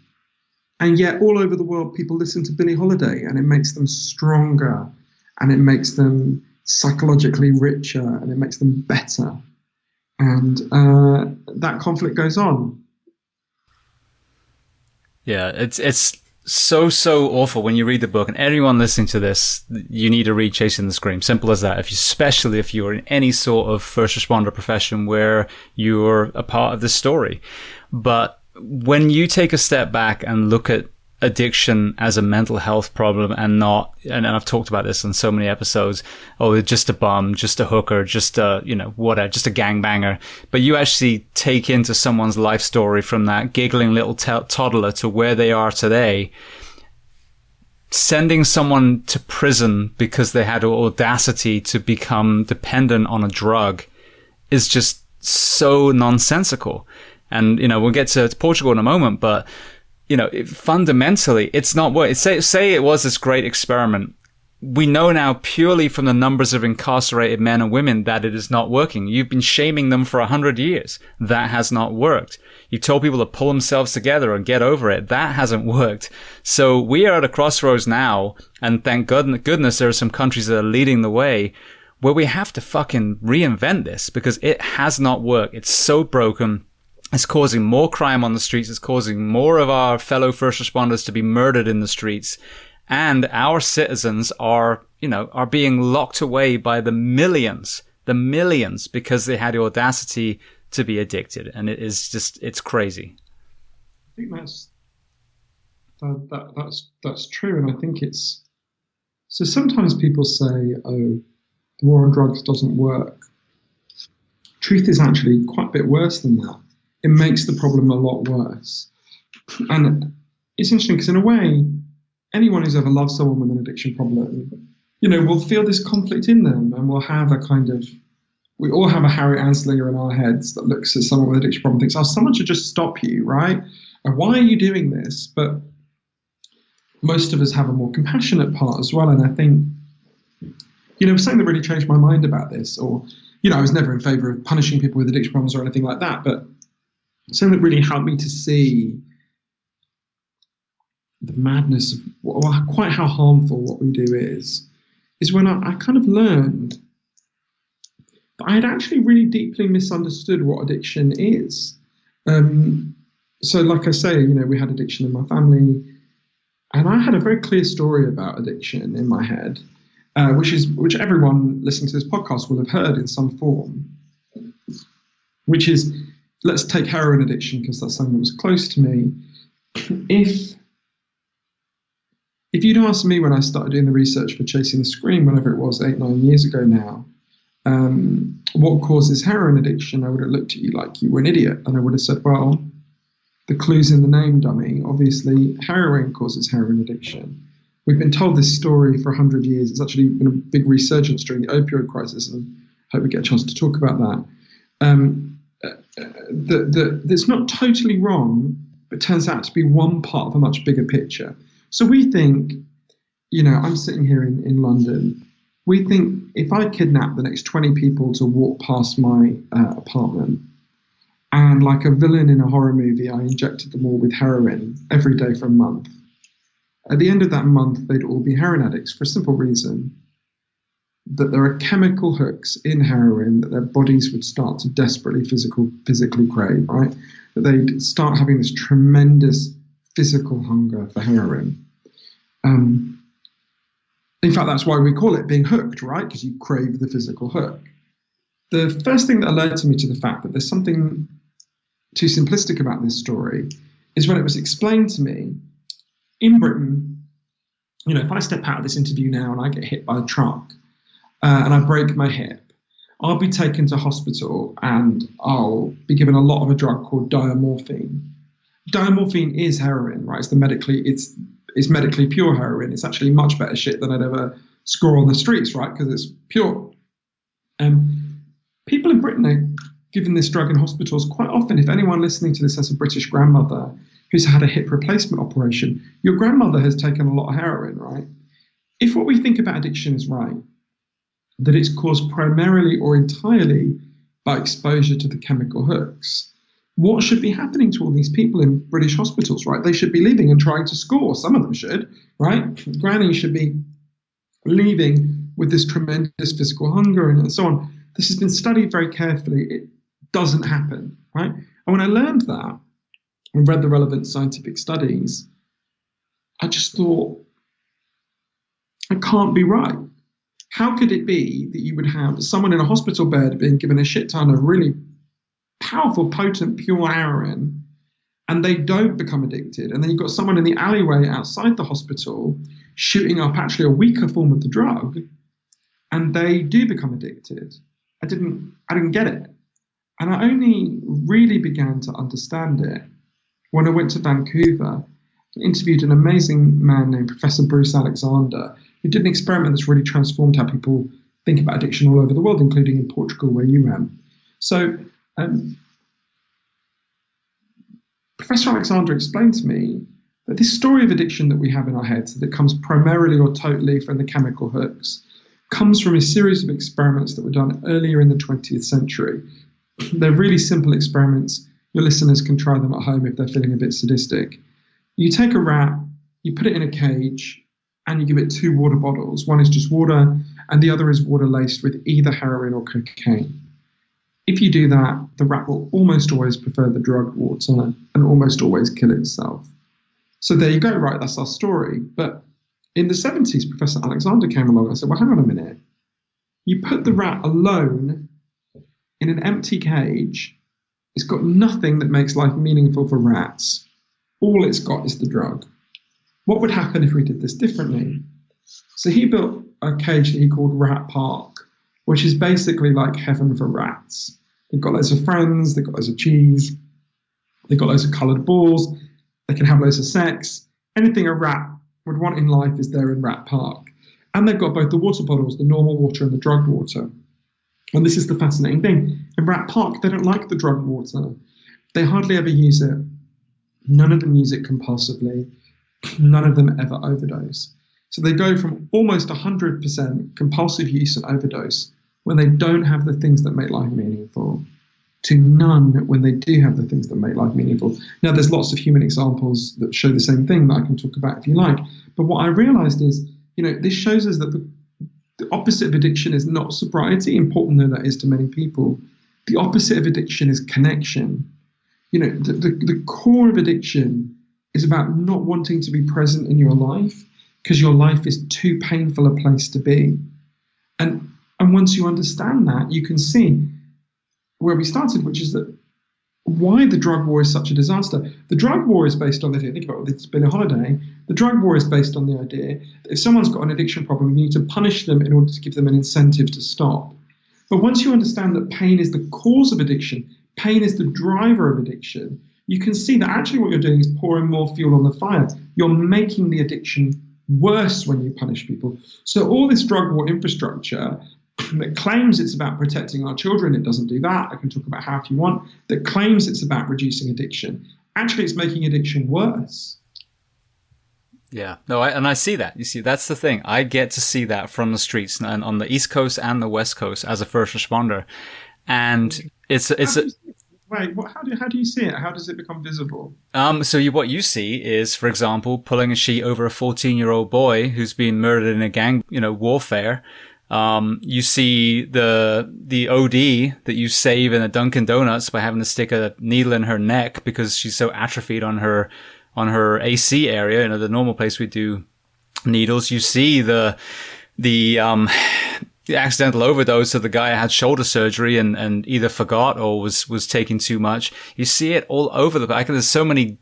And yet all over the world, people listen to Billie Holiday, and it makes them stronger, and it makes them psychologically richer, and it makes them better. And that conflict goes on. Yeah, it's so awful when you read the book, and anyone listening to this, you need to read Chasing the Scream. Simple as that. Especially if you're in any sort of first responder profession where you're a part of the story. But when you take a step back and look at addiction as a mental health problem and not, and I've talked about this on so many episodes, oh, just a bum, just a hooker, just a, you know, whatever, just a gangbanger. But you actually take into someone's life story from that giggling little toddler to where they are today. Sending someone to prison because they had audacity to become dependent on a drug is just so nonsensical. And, you know, we'll get to Portugal in a moment, but you know, fundamentally, it's not what say it was this great experiment. We know now purely from the numbers of incarcerated men and women that it is not working. You've been shaming them for 100 years. That has not worked. You told people to pull themselves together and get over it. That hasn't worked. So we are at a crossroads now, and thank goodness there are some countries that are leading the way, where we have to fucking reinvent this because it has not worked. It's so broken. It's causing more crime on the streets. It's causing more of our fellow first responders to be murdered in the streets. And our citizens are being locked away by the millions, because they had the audacity to be addicted. And it is just, it's crazy. I think that's true. And I think so sometimes people say, oh, the war on drugs doesn't work. Truth is actually quite a bit worse than that. It makes the problem a lot worse. And it's interesting because in a way, anyone who's ever loved someone with an addiction problem, will feel this conflict in them, and we'll have we all have a Harry Anslinger in our heads that looks at someone with an addiction problem and thinks, oh, someone should just stop you, right? And why are you doing this? But most of us have a more compassionate part as well. And I think, something that really changed my mind about this, or, I was never in favor of punishing people with addiction problems or anything like that, but something that really helped me to see the madness of quite how harmful what we do is when I kind of learned that I had actually really deeply misunderstood what addiction is. So like I say, we had addiction in my family, and I had a very clear story about addiction in my head, which everyone listening to this podcast will have heard in some form, which is, let's take heroin addiction because that's something that was close to me. If you'd asked me when I started doing the research for Chasing the Scream, whenever it was, 8-9 years ago now, what causes heroin addiction, I would have looked at you like you were an idiot. And I would have said, well, the clue's in the name, dummy. Obviously, heroin causes heroin addiction. We've been told this story for 100 years. It's actually been a big resurgence during the opioid crisis, and I hope we get a chance to talk about that. That's not totally wrong, but turns out to be one part of a much bigger picture. So we think, I'm sitting here in London. We think if I kidnap the next 20 people to walk past my apartment, and like a villain in a horror movie, I injected them all with heroin every day for a month. At the end of that month, they'd all be heroin addicts for a simple reason, that there are chemical hooks in heroin that their bodies would start to desperately physically crave, right? That they'd start having this tremendous physical hunger for heroin. In fact, that's why we call it being hooked, right? Because you crave the physical hook. The first thing that alerted me to the fact that there's something too simplistic about this story is when it was explained to me in Britain. If I step out of this interview now and I get hit by a truck and I break my hip, I'll be taken to hospital and I'll be given a lot of a drug called diamorphine. Diamorphine is heroin, right? It's medically pure heroin. It's actually much better shit than I'd ever score on the streets, right? Because it's pure. People in Britain are given this drug in hospitals quite often. If anyone listening to this has a British grandmother who's had a hip replacement operation, your grandmother has taken a lot of heroin, right? If what we think about addiction is right, that it's caused primarily or entirely by exposure to the chemical hooks, what should be happening to all these people in British hospitals, right? They should be leaving and trying to score. Some of them should, right? Granny should be leaving with this tremendous physical hunger and so on. This has been studied very carefully. It doesn't happen, right? And when I learned that and read the relevant scientific studies, I just thought, it can't be right. How could it be that you would have someone in a hospital bed being given a shit ton of really powerful, potent, pure heroin, and they don't become addicted? And then you've got someone in the alleyway outside the hospital shooting up actually a weaker form of the drug, and they do become addicted. I didn't get it. And I only really began to understand it when I went to Vancouver and interviewed an amazing man named Professor Bruce Alexander, who did an experiment that's really transformed how people think about addiction all over the world, including in Portugal, where you went. So Professor Alexander explained to me that this story of addiction that we have in our heads, that comes primarily or totally from the chemical hooks, comes from a series of experiments that were done earlier in the 20th century. They're really simple experiments. Your listeners can try them at home if they're feeling a bit sadistic. You take a rat, you put it in a cage, and you give it 2 water bottles. One is just water, and the other is water laced with either heroin or cocaine. If you do that, the rat will almost always prefer the drugged water and almost always kill itself. So there you go, right? That's our story. But in the 70s, Professor Alexander came along and said, well, hang on a minute. You put the rat alone in an empty cage. It's got nothing that makes life meaningful for rats. All it's got is the drug. What would happen if we did this differently? So he built a cage that he called Rat Park, which is basically like heaven for rats. They've got loads of friends, they've got loads of cheese, they've got loads of coloured balls, they can have loads of sex. Anything a rat would want in life is there in Rat Park. And they've got both the water bottles, the normal water and the drugged water. And this is the fascinating thing. In Rat Park, they don't like the drugged water. They hardly ever use it. None of them use it compulsively. None of them ever overdose. So they go from almost 100% compulsive use and overdose when they don't have the things that make life meaningful, to none when they do have the things that make life meaningful. Now, there's lots of human examples that show the same thing that I can talk about if you like. But what I realized is, this shows us that the opposite of addiction is not sobriety, important though that is to many people. The opposite of addiction is connection. The core of addiction is about not wanting to be present in your life because your life is too painful a place to be. And once you understand that, you can see where we started, which is that why the drug war is such a disaster. The drug war is based on the idea, think about it, it's been a holiday. The drug war is based on the idea that if someone's got an addiction problem, you need to punish them in order to give them an incentive to stop. But once you understand that pain is the cause of addiction, pain is the driver of addiction, you can see that actually what you're doing is pouring more fuel on the fire. You're making the addiction worse when you punish people. So all this drug war infrastructure that claims it's about protecting our children, it doesn't do that. I can talk about how if you want. That claims it's about reducing addiction. Actually, it's making addiction worse. Yeah, no, I see that. You see, that's the thing. I get to see that from the streets and on the East Coast and the West Coast as a first responder, and Wait, how do you see it? How does it become visible? What you see is, for example, pulling a sheet over a 14-year-old boy who's been murdered in a gang, warfare. You see the OD that you save in a Dunkin' Donuts by having to stick a needle in her neck because she's so atrophied on her AC area, the normal place we do needles. You see the accidental overdose of the guy who had shoulder surgery and either forgot or was taking too much. You see it all over the place. There's so many,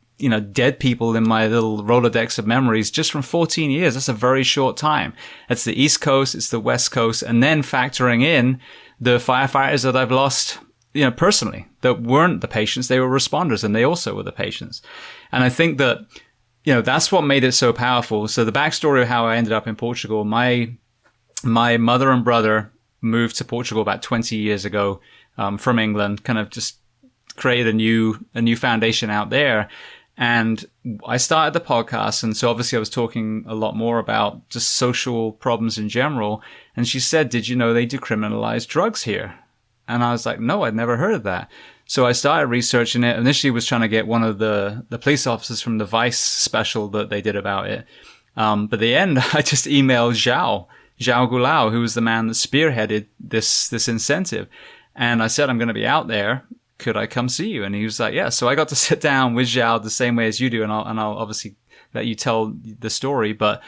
dead people in my little Rolodex of memories just from 14 years. That's a very short time. It's the East Coast, it's the West Coast, and then factoring in the firefighters that I've lost, personally, that weren't the patients, they were responders, and they also were the patients. And I think that, that's what made it so powerful. So the backstory of how I ended up in Portugal, my mother and brother moved to Portugal about 20 years ago, from England, kind of just created a new foundation out there. And I started the podcast. And so obviously I was talking a lot more about just social problems in general. And she said, did you know they decriminalize drugs here? And I was like, no, I'd never heard of that. So I started researching it. Initially was trying to get one of the police officers from the Vice special that they did about it. But at the end, I just emailed João Goulão, who was the man that spearheaded this incentive. And I said, I'm going to be out there. Could I come see you? And he was like, yeah. So I got to sit down with João the same way as you do. And I'll obviously let you tell the story, but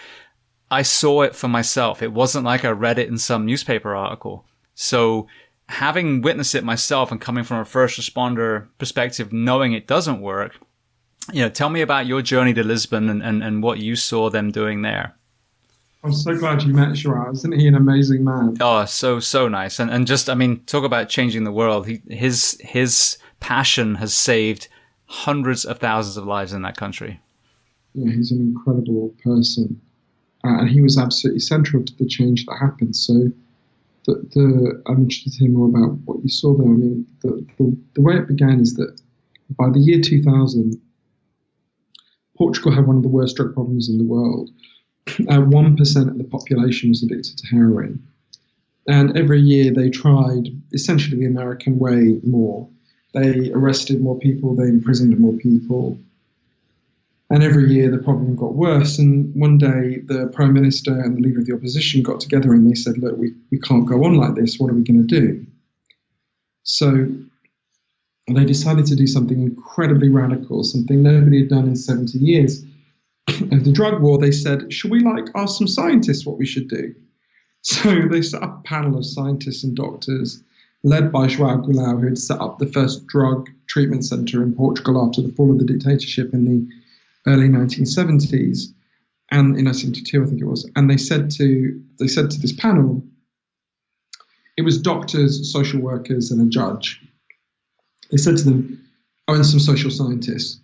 I saw it for myself. It wasn't like I read it in some newspaper article. So having witnessed it myself and coming from a first responder perspective, knowing it doesn't work, tell me about your journey to Lisbon and what you saw them doing there. I'm so glad you met João. Isn't he an amazing man? Oh, so nice. And just, talk about changing the world. His passion has saved hundreds of thousands of lives in that country. Yeah, he's an incredible person. And he was absolutely central to the change that happened. So I'm interested to hear more about what you saw there. The way it began is that by the year 2000, Portugal had one of the worst drug problems in the world. 1% of the population was addicted to heroin. And every year they tried, essentially the American way, more. They arrested more people, they imprisoned more people. And every year the problem got worse. And one day the Prime Minister and the leader of the opposition got together and they said, look, we can't go on like this. What are we going to do? So they decided to do something incredibly radical, something nobody had done in 70 years. Of the drug war, they said, should we ask some scientists what we should do? So they set up a panel of scientists and doctors led by João Goulão, who had set up the first drug treatment center in Portugal after the fall of the dictatorship in the early 1970s, and in 1972, I think it was. And they said to this panel, it was doctors, social workers, and a judge. They said to them, and some social scientists.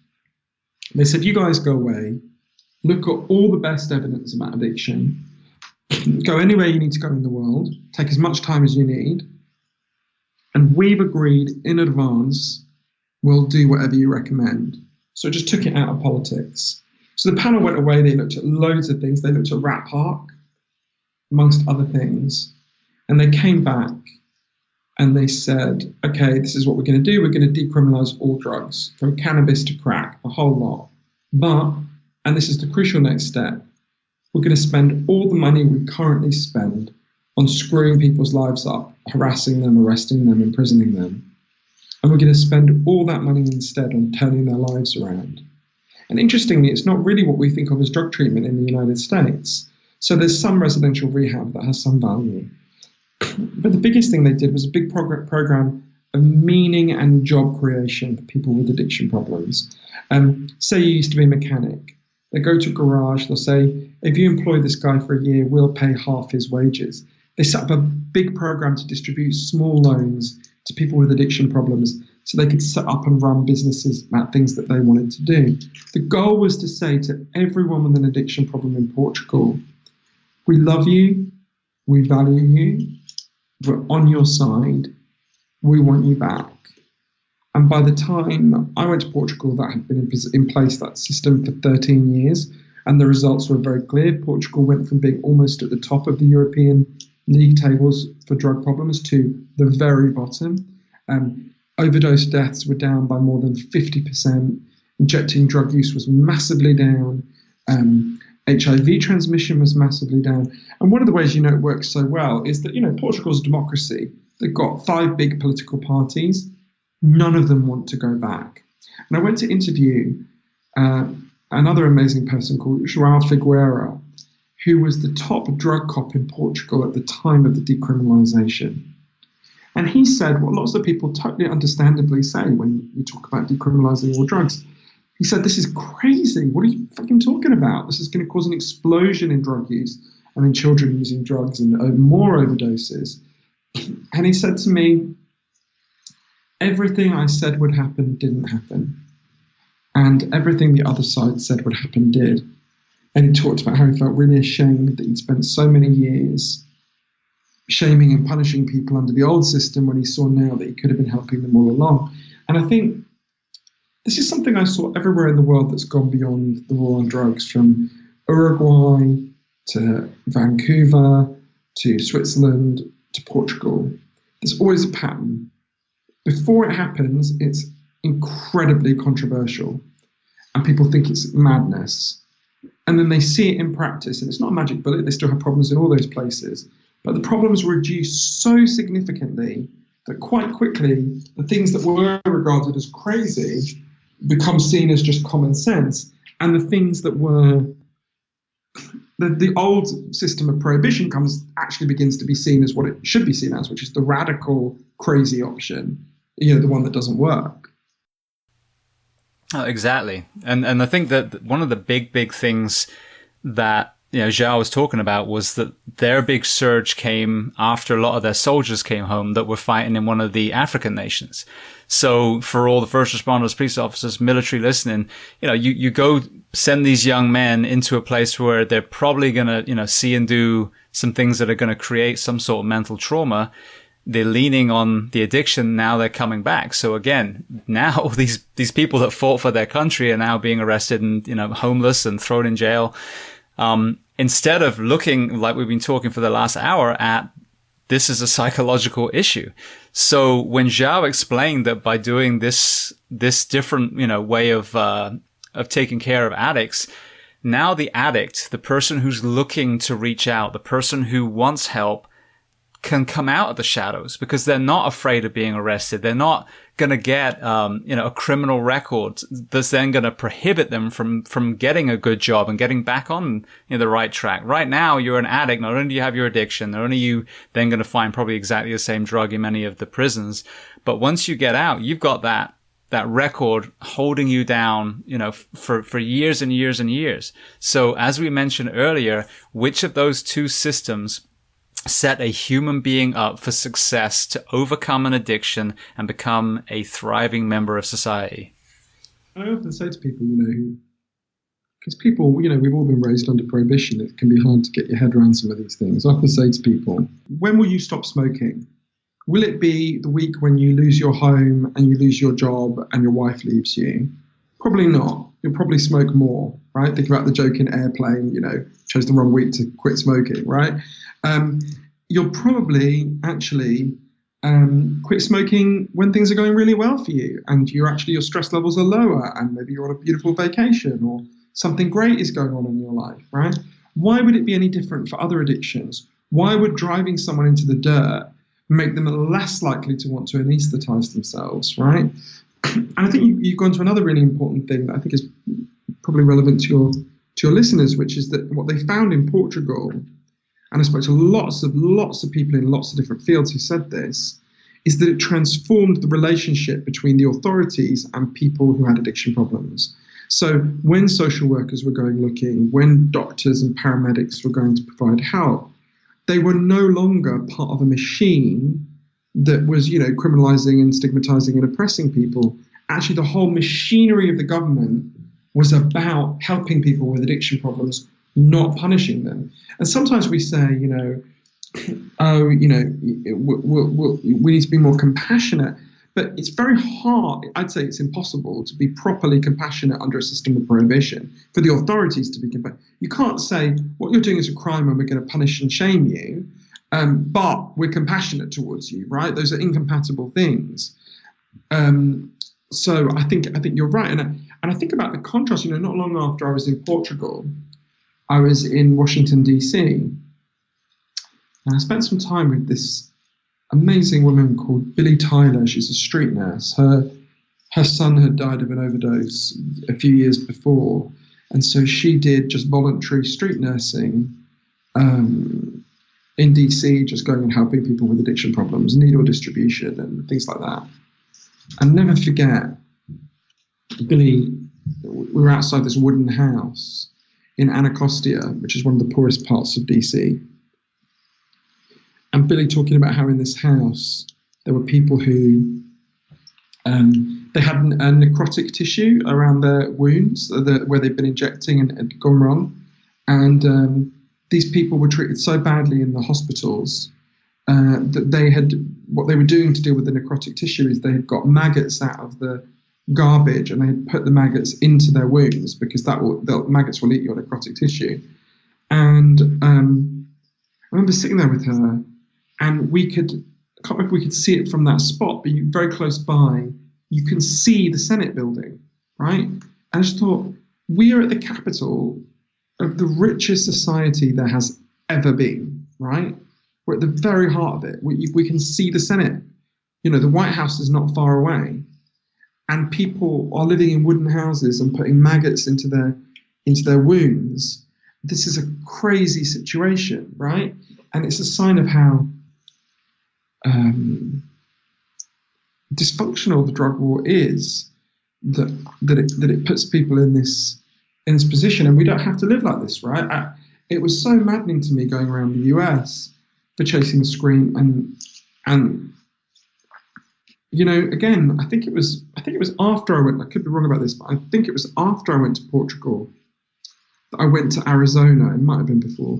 They said, you guys go away, look at all the best evidence about addiction, go anywhere you need to go in the world, take as much time as you need, and we've agreed in advance we'll do whatever you recommend. So it just took it out of politics. So the panel went away, they looked at loads of things, they looked at Rat Park, amongst other things, and they came back and they said, okay, this is what we're going to do, we're going to decriminalise all drugs, from cannabis to crack, the whole lot. But, and this is the crucial next step, we're going to spend all the money we currently spend on screwing people's lives up, harassing them, arresting them, imprisoning them. And we're going to spend all that money instead on turning their lives around. And interestingly, it's not really what we think of as drug treatment in the United States. So there's some residential rehab that has some value. But the biggest thing they did was a big program of meaning and job creation for people with addiction problems. Say you used to be a mechanic. They go to a garage, they'll say, if you employ this guy for a year, we'll pay half his wages. They set up a big program to distribute small loans to people with addiction problems so they could set up and run businesses about things that they wanted to do. The goal was to say to everyone with an addiction problem in Portugal, we love you, we value you, we're on your side, we want you back. And by the time I went to Portugal, that had been in place, that system, for 13 years, and the results were very clear. Portugal went from being almost at the top of the European league tables for drug problems to the very bottom. Overdose deaths were down by more than 50%. Injecting drug use was massively down. HIV transmission was massively down. And one of the ways it works so well is that, Portugal's a democracy. They've got 5 big political parties. None of them want to go back. And I went to interview another amazing person called João Figueira, who was the top drug cop in Portugal at the time of the decriminalisation. And he said what lots of people totally understandably say when you talk about decriminalising all drugs. He said, this is crazy. What are you fucking talking about? This is going to cause an explosion in drug use and in children using drugs and more overdoses. And he said to me, everything I said would happen didn't happen. And everything the other side said would happen did. And he talked about how he felt really ashamed that he'd spent so many years shaming and punishing people under the old system when he saw now that he could have been helping them all along. And I think this is something I saw everywhere in the world that's gone beyond the war on drugs, from Uruguay to Vancouver to Switzerland to Portugal. There's always a pattern. Before it happens, it's incredibly controversial and people think it's madness. And then they see it in practice, and it's not a magic bullet. They still have problems in all those places. But the problems reduce so significantly that quite quickly, the things that were regarded as crazy become seen as just common sense. And the things that were the old system of prohibition actually begins to be seen as what it should be seen as, which is the radical, crazy option, the one that doesn't work. Oh, exactly. And I think that one of the big things that João was talking about was that their big surge came after a lot of their soldiers came home that were fighting in one of the African nations. So for all the first responders, police officers, military listening, you go send these young men into a place where they're probably going to, see and do some things that are going to create some sort of mental trauma. They're leaning on the addiction. Now they're coming back. So again, now these people that fought for their country are now being arrested and, homeless and thrown in jail. Instead of looking like we've been talking for the last hour at this is a psychological issue. So when João explained that by doing this different, way of taking care of addicts, now the addict, the person who's looking to reach out, the person who wants help, can come out of the shadows because they're not afraid of being arrested. They're not going to get, a criminal record that's then going to prohibit them from getting a good job and getting back on the right track. Right now, you're an addict. Not only do you have your addiction, not only are you then going to find probably exactly the same drug in many of the prisons, but once you get out, you've got that record holding you down, for years and years and years. So as we mentioned earlier, which of those two systems set a human being up for success to overcome an addiction and become a thriving member of society? I often say to people, because people, we've all been raised under prohibition. It can be hard to get your head around some of these things. I often say to people, when will you stop smoking? Will it be the week when you lose your home and you lose your job and your wife leaves you? Probably not. You'll probably smoke more, right? Think about the joke in Airplane, chose the wrong week to quit smoking, right? You'll probably actually quit smoking when things are going really well for you and your stress levels are lower and maybe you're on a beautiful vacation or something great is going on in your life, right? Why would it be any different for other addictions? Why would driving someone into the dirt make them less likely to want to anesthetize themselves, right? And I think you've gone to another really important thing that I think is probably relevant to your listeners, which is that what they found in Portugal, and I spoke to lots of people in lots of different fields who said this, is that it transformed the relationship between the authorities and people who had addiction problems. So when social workers were going looking, when doctors and paramedics were going to provide help, they were no longer part of a machine that was, criminalizing and stigmatizing and oppressing people. Actually, the whole machinery of the government was about helping people with addiction problems, not punishing them. And sometimes we say, we need to be more compassionate. But it's very hard, I'd say it's impossible to be properly compassionate under a system of prohibition, for the authorities to be compassionate. You can't say, what you're doing is a crime and we're going to punish and shame you, but we're compassionate towards you, right? Those are incompatible things. So I think you're right. And I think about the contrast, not long after I was in Portugal, I was in Washington, D.C., and I spent some time with this amazing woman called Billy Tyler. She's a street nurse. Her son had died of an overdose a few years before, and so she did just voluntary street nursing in DC, just going and helping people with addiction problems, needle distribution and things like that. And never forget, Billy, we were outside this wooden house in Anacostia, which is one of the poorest parts of DC. And Billy talking about how in this house there were people who they had a necrotic tissue around their wounds where they'd been injecting and had gone wrong. And these people were treated so badly in the hospitals that what they were doing to deal with the necrotic tissue is they had got maggots out of the garbage and they had put the maggots into their wounds because the maggots will eat your necrotic tissue. And I remember sitting there with her, and I can't remember if we could see it from that spot, but very close by, you can see the Senate building, right? And I just thought, we are at the capital of the richest society there has ever been, right? We're at the very heart of it. We can see the Senate. The White House is not far away. And people are living in wooden houses and putting maggots into their wounds. This is a crazy situation, right? And it's a sign of how dysfunctional the drug war is, that it puts people in this position, and we don't have to live like this, right? It was so maddening to me going around the US for Chasing the Scream, and again, I think it was after I went. I could be wrong about this, but I think it was after I went to Portugal that I went to Arizona. It might have been before.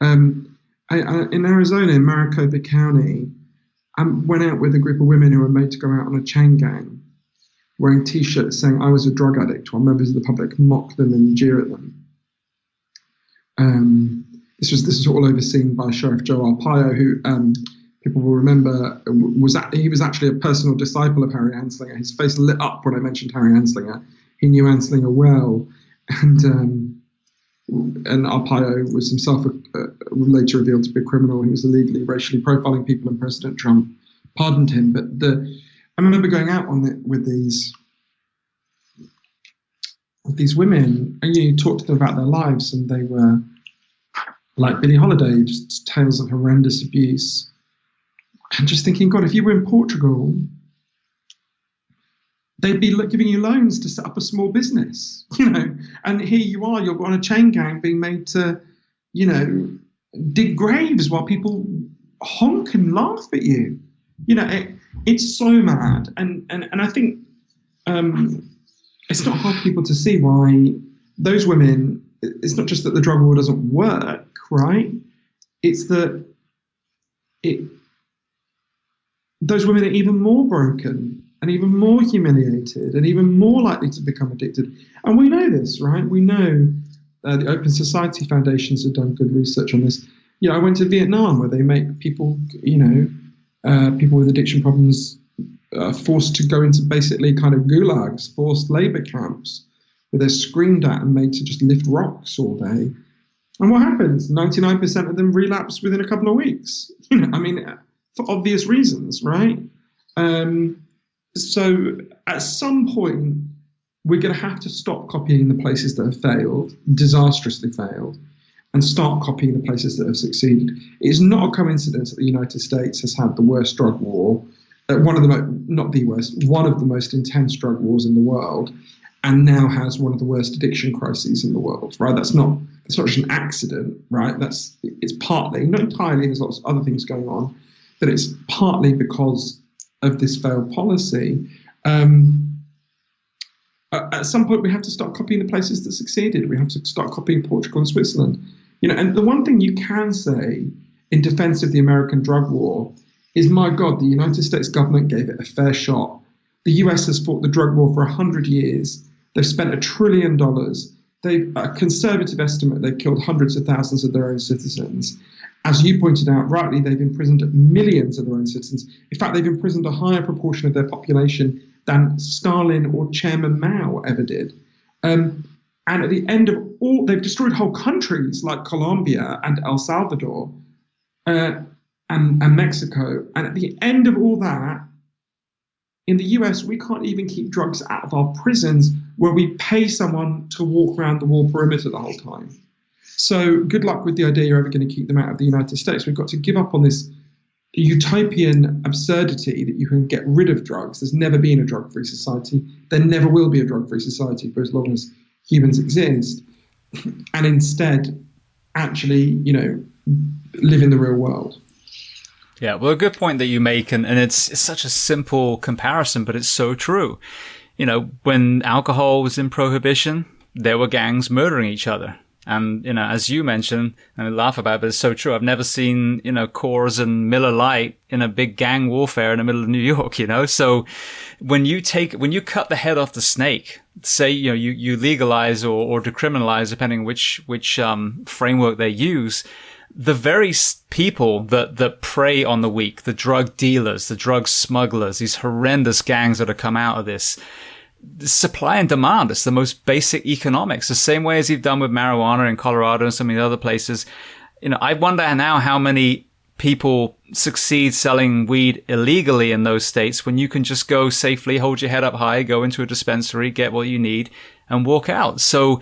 In Arizona, in Maricopa County, I went out with a group of women who were made to go out on a chain gang, wearing T-shirts saying I was a drug addict, while members of the public mock them and jeer at them. This was all overseen by Sheriff Joe Arpaio, who people will remember he was actually a personal disciple of Harry Anslinger. His face lit up when I mentioned Harry Anslinger. He knew Anslinger well, and and Arpaio was himself later revealed to be a criminal. He was illegally racially profiling people, and President Trump pardoned him. But I remember going out on it with these women, and you talk to them about their lives, and they were like Billie Holiday, just tales of horrendous abuse. And just thinking, God, if you were in Portugal, they'd be giving you loans to set up a small business, and here you are, you're on a chain gang being made to, dig graves while people honk and laugh at you. It's so mad. And I think it's not hard for people to see why those women, it's not just that the drug war doesn't work, right? It's that those women are even more broken and even more humiliated and even more likely to become addicted. And we know this, right? We know the Open Society Foundations have done good research on this. I went to Vietnam, where they make people, people with addiction problems forced to go into basically kind of gulags, forced labor camps, where they're screamed at and made to just lift rocks all day. And what happens? 99% of them relapse within a couple of weeks. For obvious reasons, right? So at some point, we're going to have to stop copying the places that have failed, disastrously failed, and start copying the places that have succeeded. It is not a coincidence that the United States has had the worst drug war, one of the most intense drug wars in the world, and now has one of the worst addiction crises in the world, right? That's not just an accident, right? It's partly, not entirely, there's lots of other things going on, but it's partly because of this failed policy. At some point, we have to start copying the places that succeeded. We have to start copying Portugal and Switzerland. And the one thing you can say in defense of the American drug war is, my God, the United States government gave it a fair shot. The US has fought the drug war for 100 years. They've spent $1 trillion. A conservative estimate, they've killed hundreds of thousands of their own citizens. As you pointed out rightly, they've imprisoned millions of their own citizens. In fact, they've imprisoned a higher proportion of their population than Stalin or Chairman Mao ever did. And at the end of all, they've destroyed whole countries like Colombia and El Salvador and Mexico. And at the end of all that, in the US, we can't even keep drugs out of our prisons, where we pay someone to walk around the wall perimeter the whole time. So good luck with the idea you're ever going to keep them out of the United States. We've got to give up on this utopian absurdity that you can get rid of drugs. There's never been a drug-free society. There never will be a drug-free society for as long as humans exist. And instead, actually, live in the real world. Yeah, well, a good point that you make, and it's such a simple comparison, but it's so true. When alcohol was in prohibition, there were gangs murdering each other. And, as you mentioned, and I laugh about it, but it's so true. I've never seen, Coors and Miller Lite in a big gang warfare in the middle of New York, So when you cut the head off the snake, say, you legalize or decriminalize, depending on which framework they use, the very people that prey on the weak, the drug dealers, the drug smugglers, these horrendous gangs that have come out of this, supply and demand. It's the most basic economics, the same way as you've done with marijuana in Colorado and some of the other places. I wonder now how many people succeed selling weed illegally in those states when you can just go safely, hold your head up high, go into a dispensary, get what you need, and walk out. So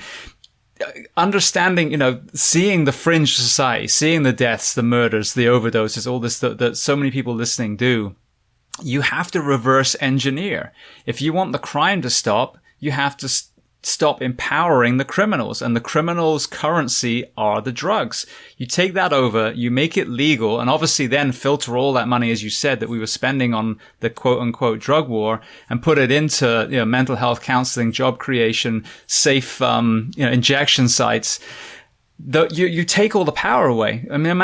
understanding, seeing the fringe society, seeing the deaths, the murders, the overdoses, all this that so many people listening do, you have to reverse engineer. If you want the crime to stop, you have to stop empowering the criminals, and the criminals' currency are the drugs. You take that over, you make it legal, and obviously then filter all that money, as you said, that we were spending on the quote unquote drug war, and put it into, mental health counseling, job creation, safe, injection sites. You take all the power away. I mean,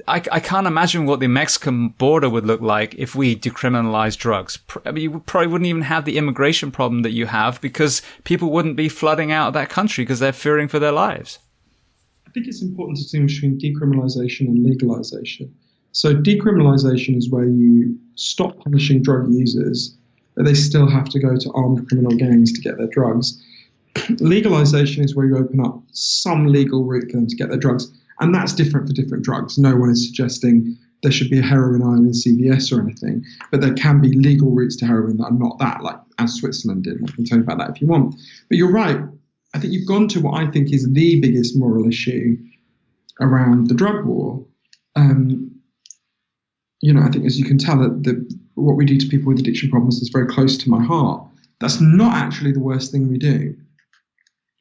I can't imagine what the Mexican border would look like if we decriminalized drugs. I mean, you probably wouldn't even have the immigration problem that you have, because people wouldn't be flooding out of that country because they're fearing for their lives. I think it's important to distinguish between decriminalization and legalization. So decriminalization is where you stop punishing drug users, but they still have to go to armed criminal gangs to get their drugs. Legalization is where you open up some legal route for them to get their drugs. And that's different for different drugs. No one is suggesting there should be a heroin aisle in CVS or anything, but there can be legal routes to heroin that are not that, like as Switzerland did. I can tell you about that if you want. But you're right. I think you've gone to what I think is the biggest moral issue around the drug war. I think, as you can tell, that what we do to people with addiction problems is very close to my heart. That's not actually the worst thing we do.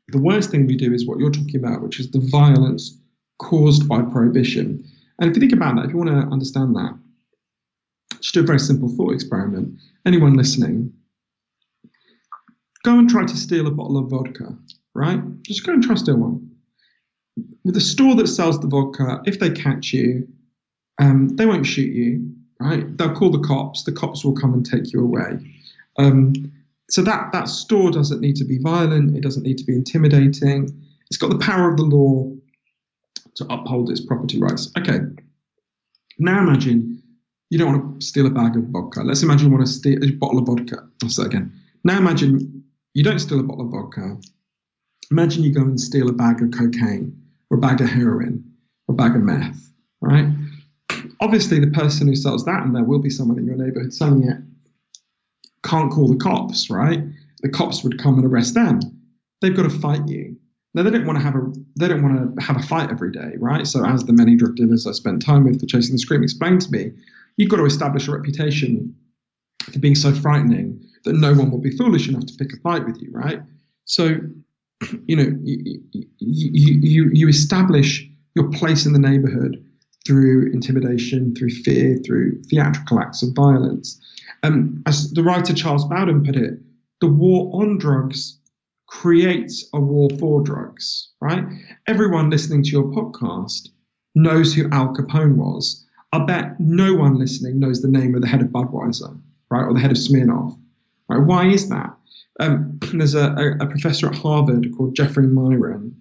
The worst thing we do is what you're talking about, which is the violence caused by prohibition. And if you think about that, if you want to understand that, just do a very simple thought experiment. Anyone listening, go and try to steal a bottle of vodka, right? Just go and try to steal one. With the store that sells the vodka, if they catch you, they won't shoot you, right? They'll call the cops. The cops will come and take you away. So that store doesn't need to be violent. It doesn't need to be intimidating. It's got the power of the law to uphold its property rights. Okay. Now imagine you don't want to steal a bag of vodka. Let's imagine you want to steal a bottle of vodka. I'll say it again. Now imagine you don't steal a bottle of vodka. Imagine you go and steal a bag of cocaine or a bag of heroin or a bag of meth, right? Obviously, the person who sells that, and there will be someone in your neighborhood selling it, can't call the cops, right? The cops would come and arrest them. They've got to fight you. Now, they don't want to have a fight every day, right? So as the many drug dealers I spent time with for Chasing the Scream explained to me, you've got to establish a reputation for being so frightening that no one will be foolish enough to pick a fight with you, right? So, you establish your place in the neighborhood through intimidation, through fear, through theatrical acts of violence. As the writer Charles Bowden put it, the war on drugs creates a war for drugs, right? Everyone listening to your podcast knows who Al Capone was. I bet no one listening knows the name of the head of Budweiser, right, or the head of Smirnoff. Right? Why is that? There's a professor at Harvard called Jeffrey Myron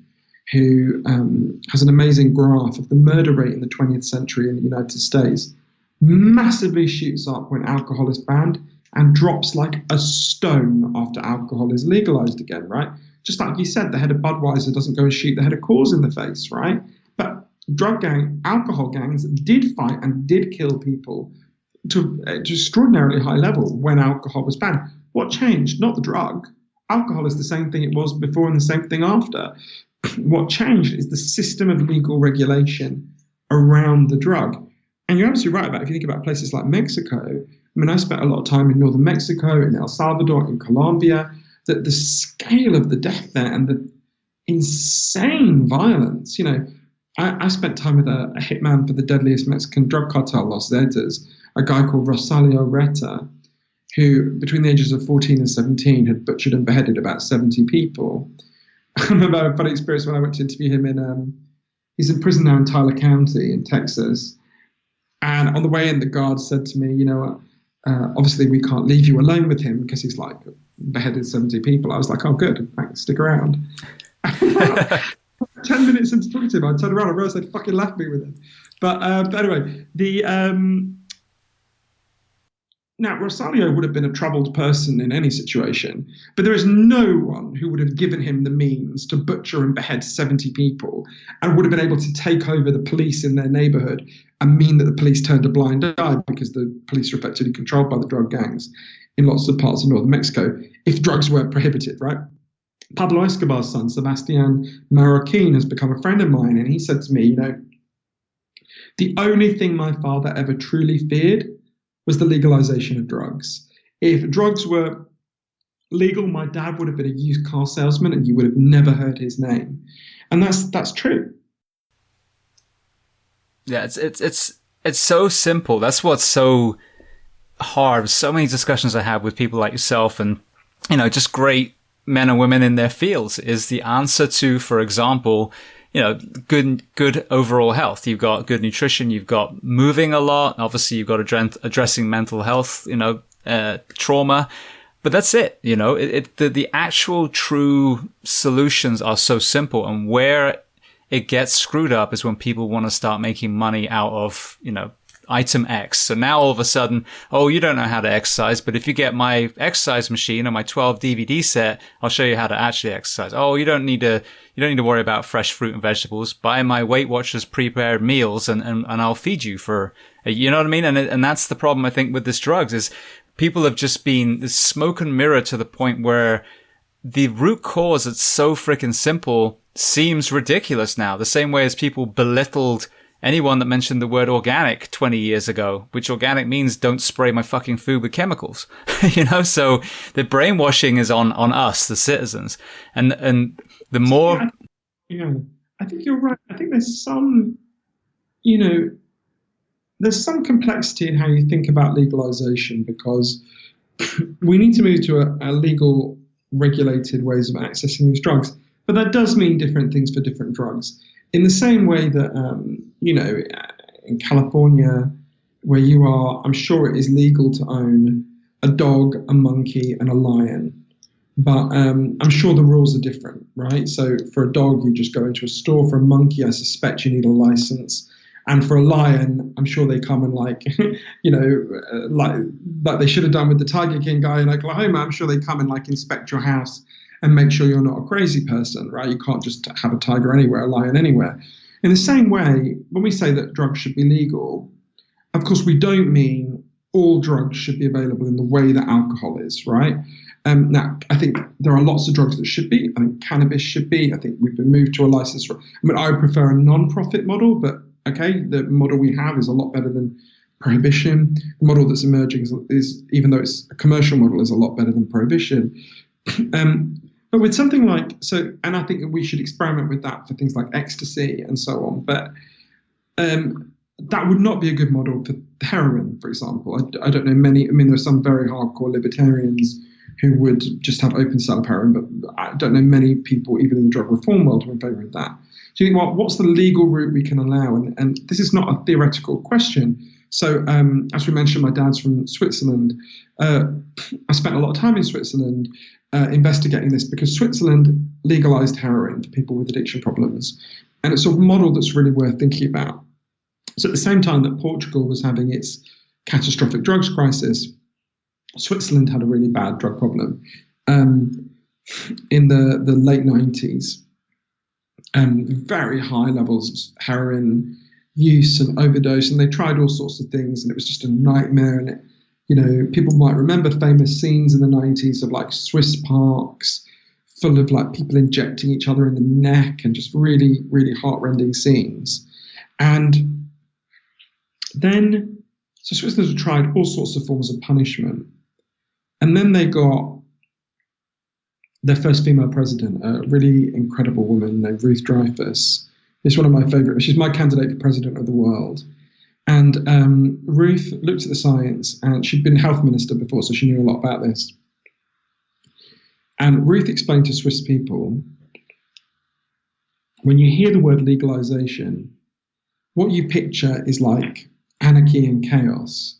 who has an amazing graph of the murder rate in the 20th century in the United States. Massively shoots up when alcohol is banned and drops like a stone after alcohol is legalized again, right? Just like you said, the head of Budweiser doesn't go and shoot the head of Coors in the face, right? But alcohol gangs did fight and did kill people to extraordinarily high level when alcohol was banned. What changed? Not the drug. Alcohol is the same thing it was before and the same thing after. What changed is the system of legal regulation around the drug. And you're absolutely right about it. If you think about places like Mexico, I mean, I spent a lot of time in northern Mexico, in El Salvador, in Colombia, that the scale of the death there and the insane violence, I spent time with a hitman for the deadliest Mexican drug cartel, Los Zetas, a guy called Rosalio Reta, who between the ages of 14 and 17 had butchered and beheaded about 70 people. I remember a funny experience when I went to interview him he's in prison now in Tyler County in Texas. And on the way in, the guard said to me, obviously we can't leave you alone with him because he's like beheaded 70 people. I was like, oh, good, thanks, stick around. 10 minutes into talking to him, I turned around and realized they'd fucking left me with him. But anyway, now, Rosalio would have been a troubled person in any situation, but there is no one who would have given him the means to butcher and behead 70 people and would have been able to take over the police in their neighborhood and mean that the police turned a blind eye because the police were effectively controlled by the drug gangs in lots of parts of northern Mexico if drugs weren't prohibited, right? Pablo Escobar's son, Sebastian Marroquin, has become a friend of mine, and he said to me, the only thing my father ever truly feared was the legalization of drugs. If drugs were legal, my dad would have been a used car salesman and you would have never heard his name. And that's true. Yeah, it's so simple. That's what's so hard. So many discussions I have with people like yourself and, just great men and women in their fields is the answer to, for example, good overall health. You've got good nutrition. You've got moving a lot. Obviously, you've got addressing mental health, trauma. But that's it. The actual true solutions are so simple. And where it gets screwed up is when people want to start making money out of, item X. So now all of a sudden, oh, you don't know how to exercise, but if you get my exercise machine or my 12 DVD set, I'll show you how to actually exercise. Oh, you don't need to worry about fresh fruit and vegetables. Buy my Weight Watchers prepared meals and I'll feed you for, you know what I mean? And that's the problem, I think, with this drugs is people have just been this smoke and mirror to the point where the root cause that's so freaking simple seems ridiculous now. The same way as people belittled anyone that mentioned the word organic 20 years ago, which organic means don't spray my fucking food with chemicals, so the brainwashing is on us, the citizens. And the more. I think you're right. I think there's some, there's some complexity in how you think about legalization, because we need to move to a legal, regulated ways of accessing these drugs. But that does mean different things for different drugs. In the same way that, in California, where you are, I'm sure it is legal to own a dog, a monkey, and a lion. But I'm sure the rules are different, right? So for a dog, you just go into a store. For a monkey, I suspect you need a license. And for a lion, I'm sure they come and like they should have done with the Tiger King guy in Oklahoma. I'm sure they come and like inspect your house and make sure you're not a crazy person, right? You can't just have a tiger anywhere, a lion anywhere. In the same way, when we say that drugs should be legal, of course, we don't mean all drugs should be available in the way that alcohol is, right? Now, I think there are lots of drugs that should be. I think cannabis should be. I think we've been moved to a license. I would prefer a non-profit model, but okay, the model we have is a lot better than prohibition. The model that's emerging is even though it's a commercial model, is a lot better than prohibition. But with something like, and I think we should experiment with that for things like ecstasy and so on. But that would not be a good model for heroin, for example. I don't know there are some very hardcore libertarians who would just have open sale of heroin, but I don't know many people, even in the drug reform world, who are in favour of that. So you think, well, what's the legal route we can allow? And this is not a theoretical question. So as we mentioned, my dad's from Switzerland. I spent a lot of time in Switzerland investigating this, because Switzerland legalized heroin for people with addiction problems. And it's a model that's really worth thinking about. So at the same time that Portugal was having its catastrophic drugs crisis, Switzerland had a really bad drug problem in the late 90s. Very high levels of heroin use and overdose, and they tried all sorts of things, and it was just a nightmare. And people might remember famous scenes in the 90s of like Swiss parks full of like people injecting each other in the neck, and just really, really heartrending scenes. And then, so Switzerland tried all sorts of forms of punishment, and then they got their first female president, a really incredible woman named Ruth Dreyfus. It's one of my favorite. She's my candidate for president of the world. And Ruth looked at the science, and she'd been health minister before, so she knew a lot about this. And Ruth explained to Swiss people, when you hear the word legalization, what you picture is like anarchy and chaos.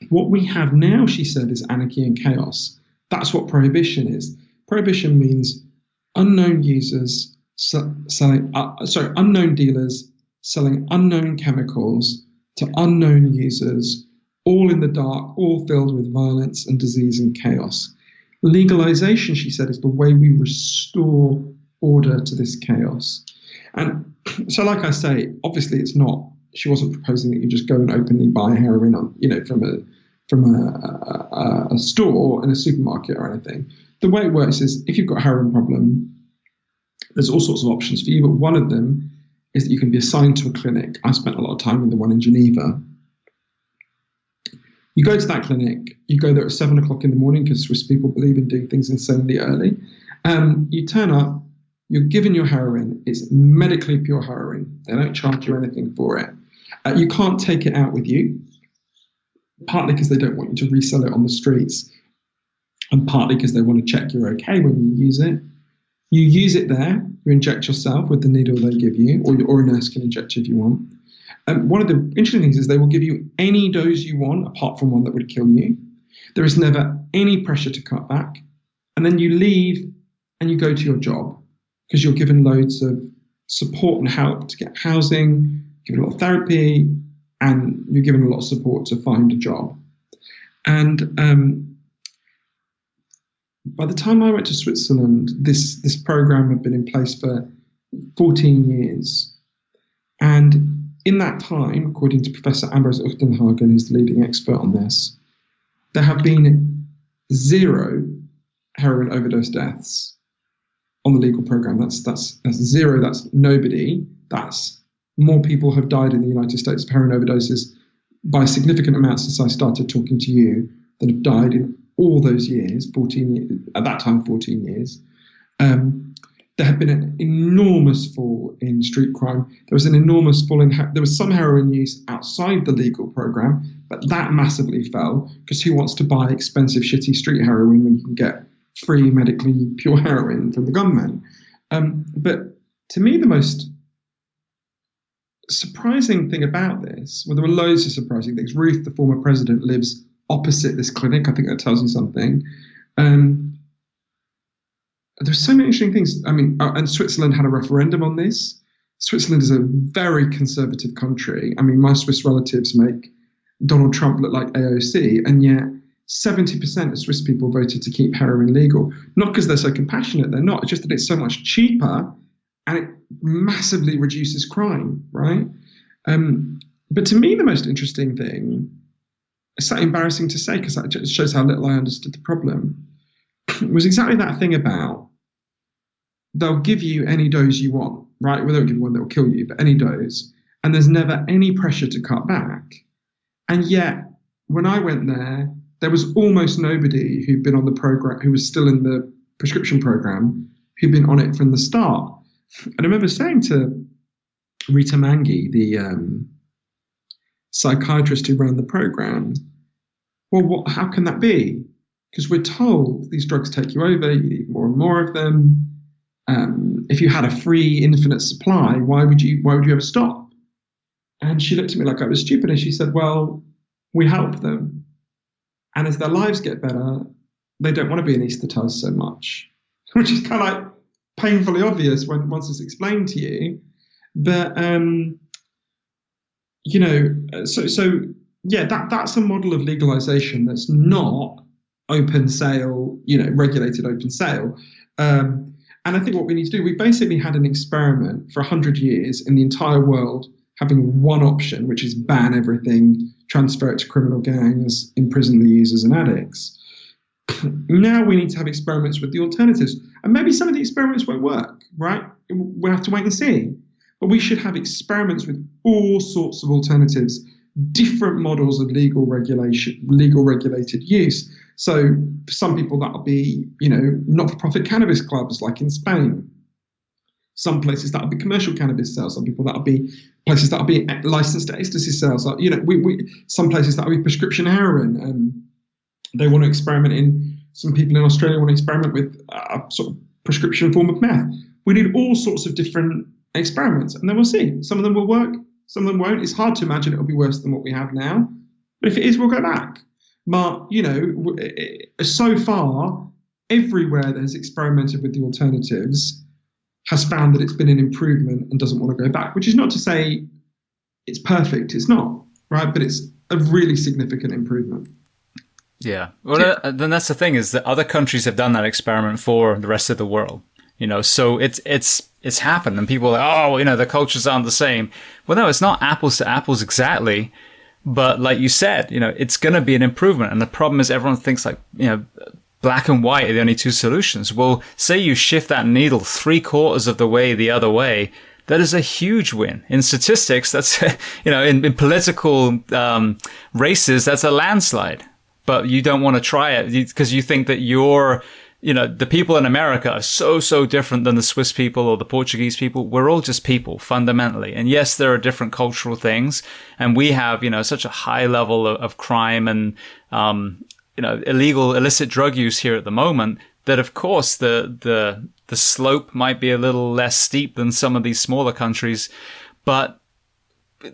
What we have now, she said, is anarchy and chaos. That's what prohibition is. Prohibition means unknown users unknown dealers selling unknown chemicals to unknown users, all in the dark, all filled with violence and disease and chaos. Legalization, she said, is the way we restore order to this chaos. And so, like I say, obviously it's not, she wasn't proposing that you just go and openly buy heroin from a store in a supermarket or anything. The way it works is, if you've got a heroin problem, there's all sorts of options for you, but one of them is that you can be assigned to a clinic. I spent a lot of time in the one in Geneva. You go to that clinic, you go there at 7 o'clock in the morning, because Swiss people believe in doing things insanely early. You turn up, you're given your heroin. It's medically pure heroin. They don't charge you anything for it. You can't take it out with you, partly because they don't want you to resell it on the streets, and partly because they want to check you're okay when you use it. You use it there, you inject yourself with the needle they give you, or a nurse can inject you if you want. One of the interesting things is they will give you any dose you want, apart from one that would kill you. There is never any pressure to cut back. And then you leave and you go to your job, because you're given loads of support and help to get housing, given a lot of therapy, and you're given a lot of support to find a job. And by the time I went to Switzerland, this program had been in place for 14 years. And in that time, according to Professor Ambrose Uchtenhagen, who's the leading expert on this, there have been 0 heroin overdose deaths on the legal program. That's 0. That's nobody. That's more people have died in the United States of heroin overdoses by a significant amount since I started talking to you than have died in all those years, 14 years, at that time, 14 years. There had been an enormous fall in street crime. There was an enormous fall in, there was some heroin use outside the legal program, but that massively fell because who wants to buy expensive, shitty street heroin when you can get free medically pure heroin from the gunmen? But to me, the most surprising thing about this, well, there were loads of surprising things. Ruth, the former president, lives opposite this clinic. I think that tells you something. There's so many interesting things. I mean, and Switzerland had a referendum on this. Switzerland is a very conservative country. I mean, my Swiss relatives make Donald Trump look like AOC, and yet 70% of Swiss people voted to keep heroin legal. Not because they're so compassionate, they're not. It's just that it's so much cheaper and it massively reduces crime, right? But to me, the most interesting thing, it's so embarrassing to say because that just shows how little I understood the problem, was exactly that thing about they'll give you any dose you want, right? Well, they won't give you one that will kill you, but any dose. And there's never any pressure to cut back. And yet, when I went there, there was almost nobody who'd been on the program, who was still in the prescription program, who'd been on it from the start. And I remember saying to Rita Mangi, the psychiatrist who ran the program, well, how can that be? Because we're told these drugs take you over, you need more and more of them. If you had a free infinite supply, why would you ever stop? And she looked at me like I was stupid, and she said, well, we help them. And as their lives get better, they don't want to be anesthetized so much, which is kind of like painfully obvious once it's explained to you. But, that's a model of legalization that's not open sale, regulated open sale. And I think what we need to do, we basically had an experiment for 100 years in the entire world, having one option, which is ban everything, transfer it to criminal gangs, imprison the users and addicts. Now we need to have experiments with the alternatives. And maybe some of the experiments won't work, right? We'll have to wait and see. But we should have experiments with all sorts of alternatives, different models of legal regulated use. So for some people, that'll be, not-for-profit cannabis clubs like in Spain. Some places that'll be commercial cannabis sales. Some people that'll be places that'll be licensed ecstasy sales. Some places that'll be prescription heroin. They want to experiment some people in Australia want to experiment with a sort of prescription form of meth. We need all sorts of different experiments, and then we'll see. Some of them will work, some of them won't. It's hard to imagine it'll be worse than what we have now. But if it is, we'll go back. But, so far, everywhere that has experimented with the alternatives has found that it's been an improvement and doesn't want to go back, which is not to say it's perfect. It's not, right? But it's a really significant improvement. Yeah. Well, then that's the thing, is that other countries have done that experiment for the rest of the world. So it's happened, and people are like, the cultures aren't the same. Well, no, it's not apples to apples exactly. But like you said, it's going to be an improvement. And the problem is everyone thinks like, black and white are the only two solutions. Well, say you shift that needle 3/4 of the way the other way. That is a huge win. In statistics, that's, in political races, that's a landslide. But you don't want to try it because you think that the people in America are so different than the Swiss people or the Portuguese people. We're all just people fundamentally. And yes, there are different cultural things. And we have, such a high level of crime and, illicit drug use here at the moment that of course the slope might be a little less steep than some of these smaller countries. But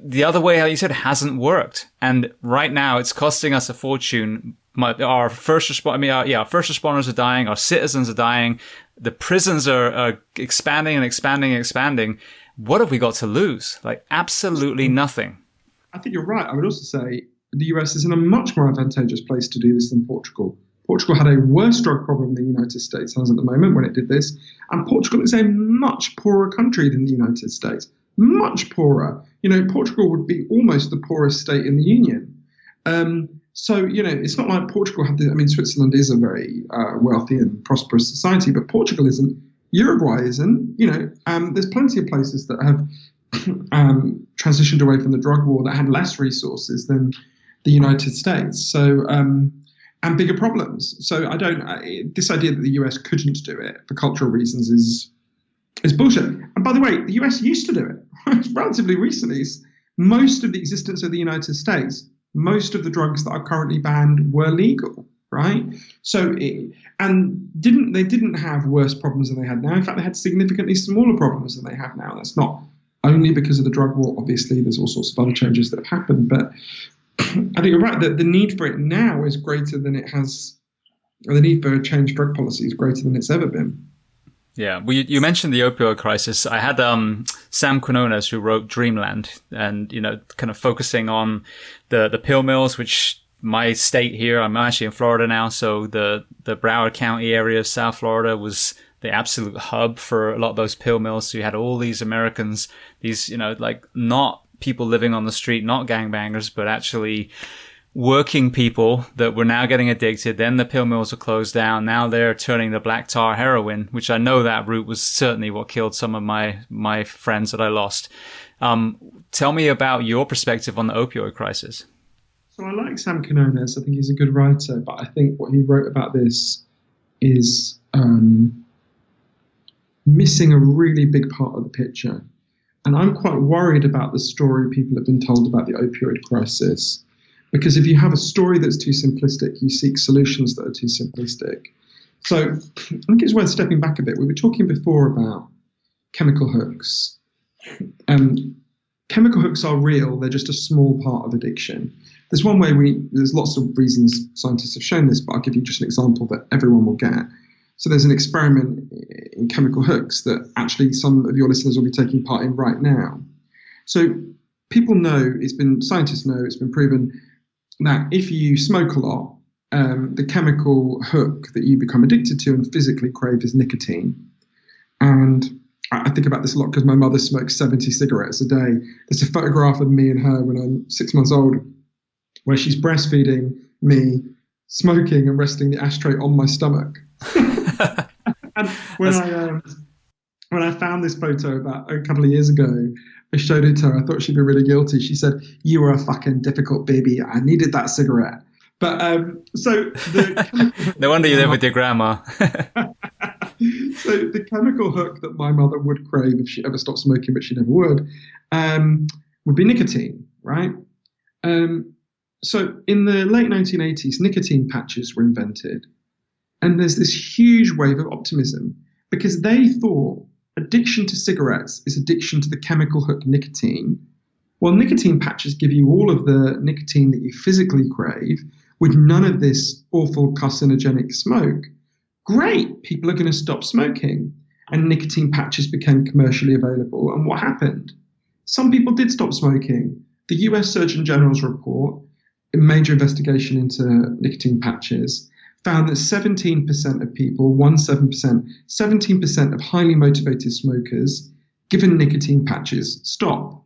the other way, how you said, hasn't worked. And right now it's costing us a fortune. Our first responders are dying. Our citizens are dying. The prisons are expanding and expanding and expanding. What have we got to lose? Like absolutely nothing. I think you're right. I would also say the US is in a much more advantageous place to do this than Portugal. Portugal had a worse drug problem than the United States has at the moment when it did this. And Portugal is a much poorer country than the United States. Much poorer. Portugal would be almost the poorest state in the Union. So, it's not like Portugal had Switzerland is a very wealthy and prosperous society, but Portugal isn't. Uruguay isn't. There's plenty of places that have transitioned away from the drug war that had less resources than the United States. So, and bigger problems. So this idea that the US couldn't do it for cultural reasons is bullshit. And by the way, the US used to do it relatively recently. Most of the existence of the United States, most of the drugs that are currently banned were legal, right? So, they didn't have worse problems than they had now. In fact, they had significantly smaller problems than they have now. That's not only because of the drug war. Obviously, there's all sorts of other changes that have happened, but I think you're right that the need for it now is greater than it has, or the need for a changed drug policy is greater than it's ever been. Yeah, well, you mentioned the opioid crisis. I had Sam Quinones, who wrote Dreamland, and kind of focusing on the pill mills, which my state here, I'm actually in Florida now, so the Broward County area of South Florida was the absolute hub for a lot of those pill mills. So you had all these Americans, these not people living on the street, not gangbangers, but actually working people that were now getting addicted. Then the pill mills were closed down. Now they're turning to black tar heroin, which I know that route was certainly what killed some of my friends that I lost. Tell me about your perspective on the opioid crisis. So I like Sam Quinones. I think he's a good writer, but I think what he wrote about this is missing a really big part of the picture. And I'm quite worried about the story people have been told about the opioid crisis. Because if you have a story that's too simplistic, you seek solutions that are too simplistic. So I think it's worth stepping back a bit. We were talking before about chemical hooks. Chemical hooks are real. They're just a small part of addiction. There's one way there's lots of reasons scientists have shown this, but I'll give you just an example that everyone will get. So there's an experiment in chemical hooks that actually some of your listeners will be taking part in right now. So people know, scientists know, it's been proven that if you smoke a lot, the chemical hook that you become addicted to and physically crave is nicotine. And I think about this a lot because my mother smokes 70 cigarettes a day. There's a photograph of me and her when I'm 6 months old where she's breastfeeding me, smoking and resting the ashtray on my stomach. And when I found this photo about a couple of years ago, I showed it to her. I thought she'd be really guilty. She said, "You were a fucking difficult baby. I needed that cigarette." But no wonder you live with your grandma. So the chemical hook that my mother would crave if she ever stopped smoking, but she never would be nicotine, right? So in the late 1980s, nicotine patches were invented. And there's this huge wave of optimism because they thought addiction to cigarettes is addiction to the chemical hook nicotine. Well, nicotine patches give you all of the nicotine that you physically crave with none of this awful carcinogenic smoke. Great, people are going to stop smoking. And nicotine patches became commercially available. And what happened? Some people did stop smoking. The US Surgeon General's report, a major investigation into nicotine patches, found that 17% of people, 17% of highly motivated smokers given nicotine patches stop.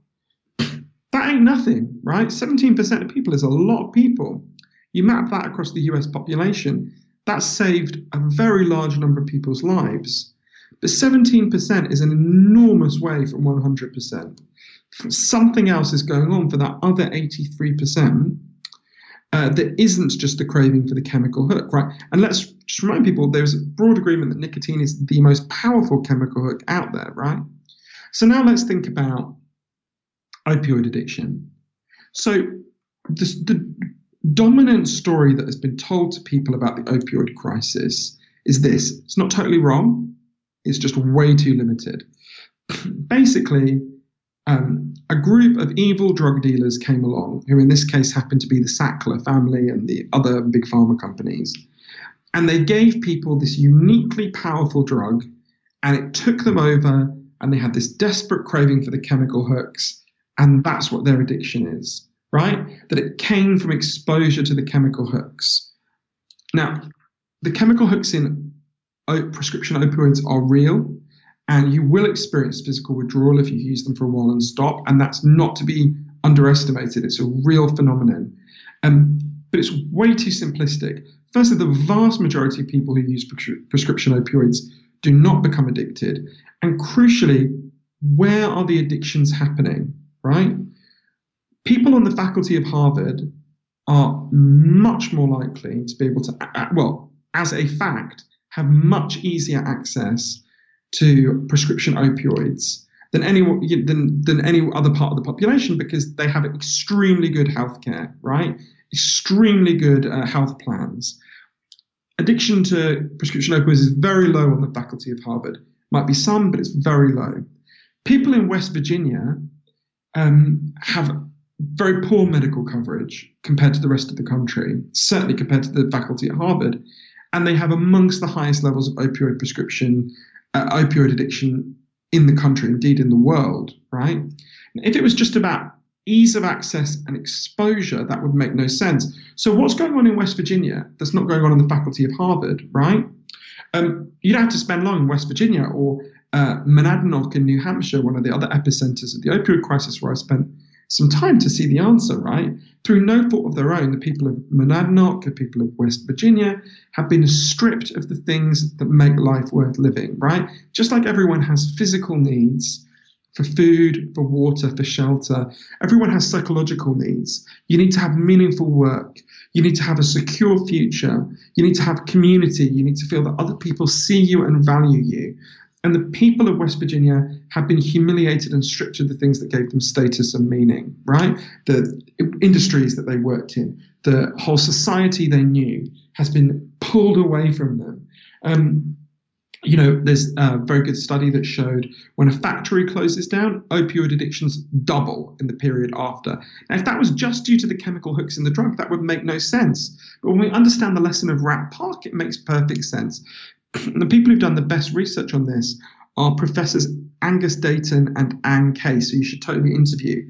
That ain't nothing, right? 17% of people is a lot of people. You map that across the US population, that saved a very large number of people's lives. But 17% is an enormous way from 100%. Something else is going on for that other 83%. That isn't just a craving for the chemical hook, right? And let's just remind people, there's a broad agreement that nicotine is the most powerful chemical hook out there, right? So now let's think about opioid addiction. So the dominant story that has been told to people about the opioid crisis is this. It's not totally wrong. It's just way too limited. Basically, a group of evil drug dealers came along, who in this case happened to be the Sackler family and the other big pharma companies. And they gave people this uniquely powerful drug, and it took them over, and they had this desperate craving for the chemical hooks, and that's what their addiction is. right? That it came from exposure to the chemical hooks. Now, the chemical hooks in prescription opioids are real, and you will experience physical withdrawal if you use them for a while and stop, and that's not to be underestimated. It's a real phenomenon, but it's way too simplistic. Firstly, the vast majority of people who use prescription opioids do not become addicted, and crucially, where are the addictions happening, right? People on the faculty of Harvard are much more likely to be able to, well, as a fact, have much easier access to prescription opioids than any other part of the population, because they have extremely good healthcare, right? Extremely good health plans. Addiction to prescription opioids is very low on the faculty of Harvard. Might be some, but it's very low. People in West Virginia have very poor medical coverage compared to the rest of the country, certainly compared to the faculty at Harvard, and they have amongst the highest levels of opioid addiction in the country, indeed in the world, right? If it was just about ease of access and exposure, that would make no sense. So what's going on in West Virginia that's not going on in the faculty of Harvard, right? You don't have to spend long in West Virginia or Monadnock in New Hampshire, one of the other epicenters of the opioid crisis, where I spent some time to see the answer, right? Through no fault of their own, the people of Monadnock, the people of West Virginia, have been stripped of the things that make life worth living, right? Just like everyone has physical needs for food, for water, for shelter, everyone has psychological needs. You need to have meaningful work. You need to have a secure future. You need to have community. You need to feel that other people see you and value you. And the people of West Virginia have been humiliated and stripped of the things that gave them status and meaning, right? The industries that they worked in, the whole society they knew has been pulled away from them. There's a very good study that showed when a factory closes down, opioid addictions double in the period after. Now, if that was just due to the chemical hooks in the drug, that would make no sense. But when we understand the lesson of Rat Park, it makes perfect sense. The people who've done the best research on this are Professors Angus Dayton and Anne Case, who you should totally interview,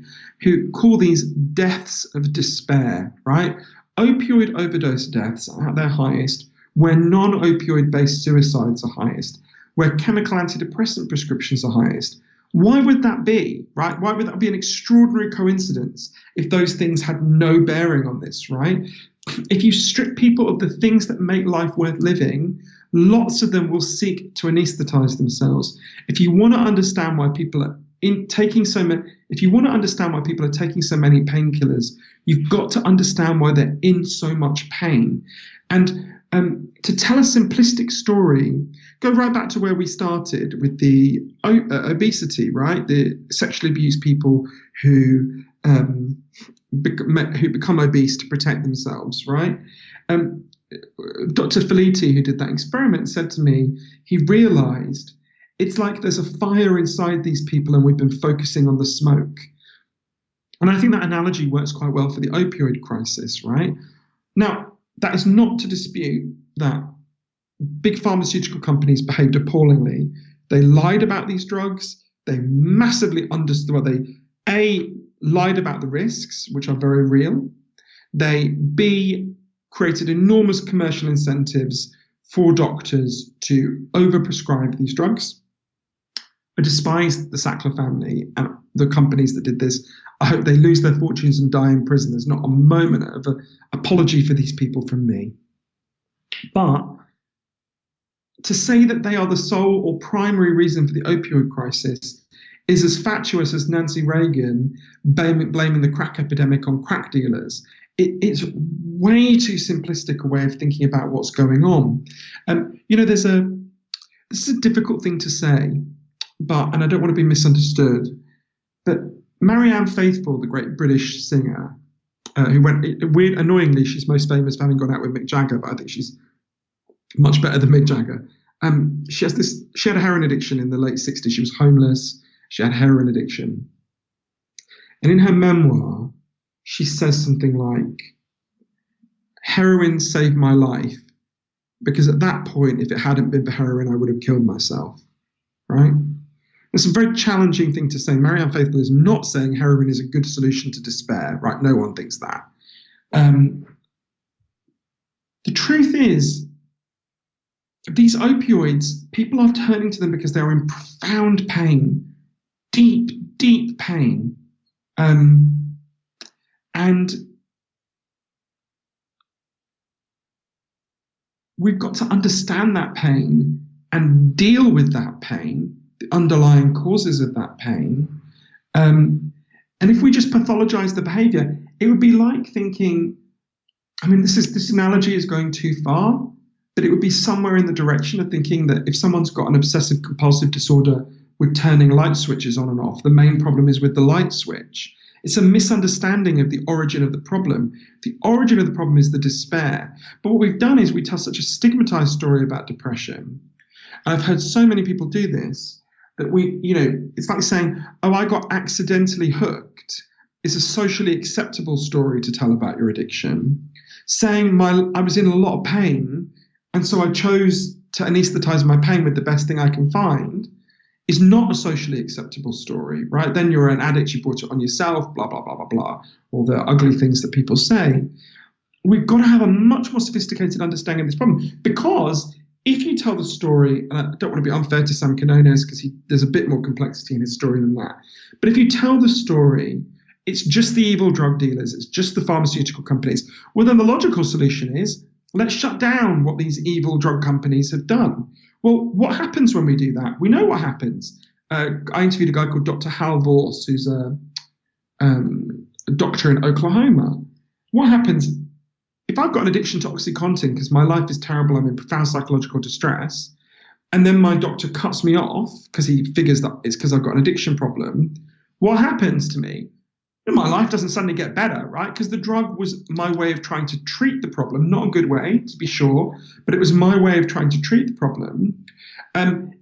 who call these deaths of despair, right? Opioid overdose deaths are at their highest where non-opioid based suicides are highest, where chemical antidepressant prescriptions are highest. Why would that be, right? Why would that be an extraordinary coincidence if those things had no bearing on this, right? If you strip people of the things that make life worth living, lots of them will seek to anesthetize themselves. If you want to understand why people are taking so many painkillers, you've got to understand why they're in so much pain. And to tell a simplistic story, go right back to where we started with the obesity, right? The sexually abused people who become obese to protect themselves, right? Dr. Felitti, who did that experiment, said to me, he realized it's like there's a fire inside these people and we've been focusing on the smoke. And I think that analogy works quite well for the opioid crisis, right? Now, that is not to dispute that big pharmaceutical companies behaved appallingly. They lied about these drugs. They massively lied about the risks, which are very real. They, created enormous commercial incentives for doctors to overprescribe these drugs. I despise the Sackler family and the companies that did this. I hope they lose their fortunes and die in prison. There's not a moment of an apology for these people from me. But to say that they are the sole or primary reason for the opioid crisis is as fatuous as Nancy Reagan blaming the crack epidemic on crack dealers. It's way too simplistic a way of thinking about what's going on. This is a difficult thing to say, and I don't want to be misunderstood, but Marianne Faithfull, the great British singer, annoyingly, she's most famous for having gone out with Mick Jagger, but I think she's much better than Mick Jagger. She had a heroin addiction in the late 60s. She was homeless. She had heroin addiction. And in her memoir, she says something like, heroin saved my life because at that point, if it hadn't been for heroin, I would have killed myself, right? It's a very challenging thing to say. Marianne Faithfull is not saying heroin is a good solution to despair, right? No one thinks that. The truth is, these opioids, people are turning to them because they're in profound pain, deep, deep pain. And we've got to understand that pain and deal with that pain, the underlying causes of that pain. And if we just pathologize the behavior, it would be like thinking, I mean, this analogy is going too far, but it would be somewhere in the direction of thinking that if someone's got an obsessive compulsive disorder with turning light switches on and off, the main problem is with the light switch. It's a misunderstanding of the origin of the problem. The origin of the problem is the despair. But what we've done is we tell such a stigmatized story about depression. And I've heard so many people do this that it's like saying, oh, I got accidentally hooked. It's a socially acceptable story to tell about your addiction. Saying I was in a lot of pain, and so I chose to anesthetize my pain with the best thing I can find, is not a socially acceptable story, right? Then you're an addict, you brought it on yourself, blah, blah, blah, blah, blah, all the ugly things that people say. We've got to have a much more sophisticated understanding of this problem, because if you tell the story, and I don't want to be unfair to Sam Quinones because there's a bit more complexity in his story than that, but if you tell the story, it's just the evil drug dealers, it's just the pharmaceutical companies, well, then the logical solution is, let's shut down what these evil drug companies have done. Well, what happens when we do that? We know what happens. I interviewed a guy called Dr. Hal Voss, who's a doctor in Oklahoma. What happens if I've got an addiction to OxyContin because my life is terrible, I'm in profound psychological distress, and then my doctor cuts me off because he figures that it's because I've got an addiction problem? What happens to me? My life doesn't suddenly get better, right? Because the drug was my way of trying to treat the problem, not a good way, to be sure, but it was my way of trying to treat the problem.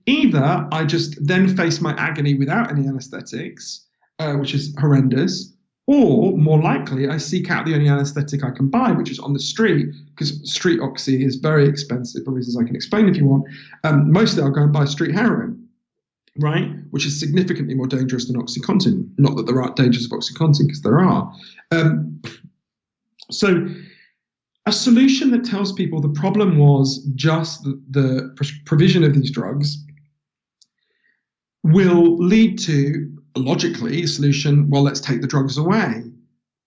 Either I just then face my agony without any anesthetics, which is horrendous, or more likely I seek out the only anesthetic I can buy, which is on the street, because street oxy is very expensive for reasons I can explain if you want. Mostly I'll go and buy street heroin, right, which is significantly more dangerous than OxyContin. Not that there aren't dangers of OxyContin, because there are. So a solution that tells people the problem was just the provision of these drugs will lead to, logically, a solution, well, let's take the drugs away.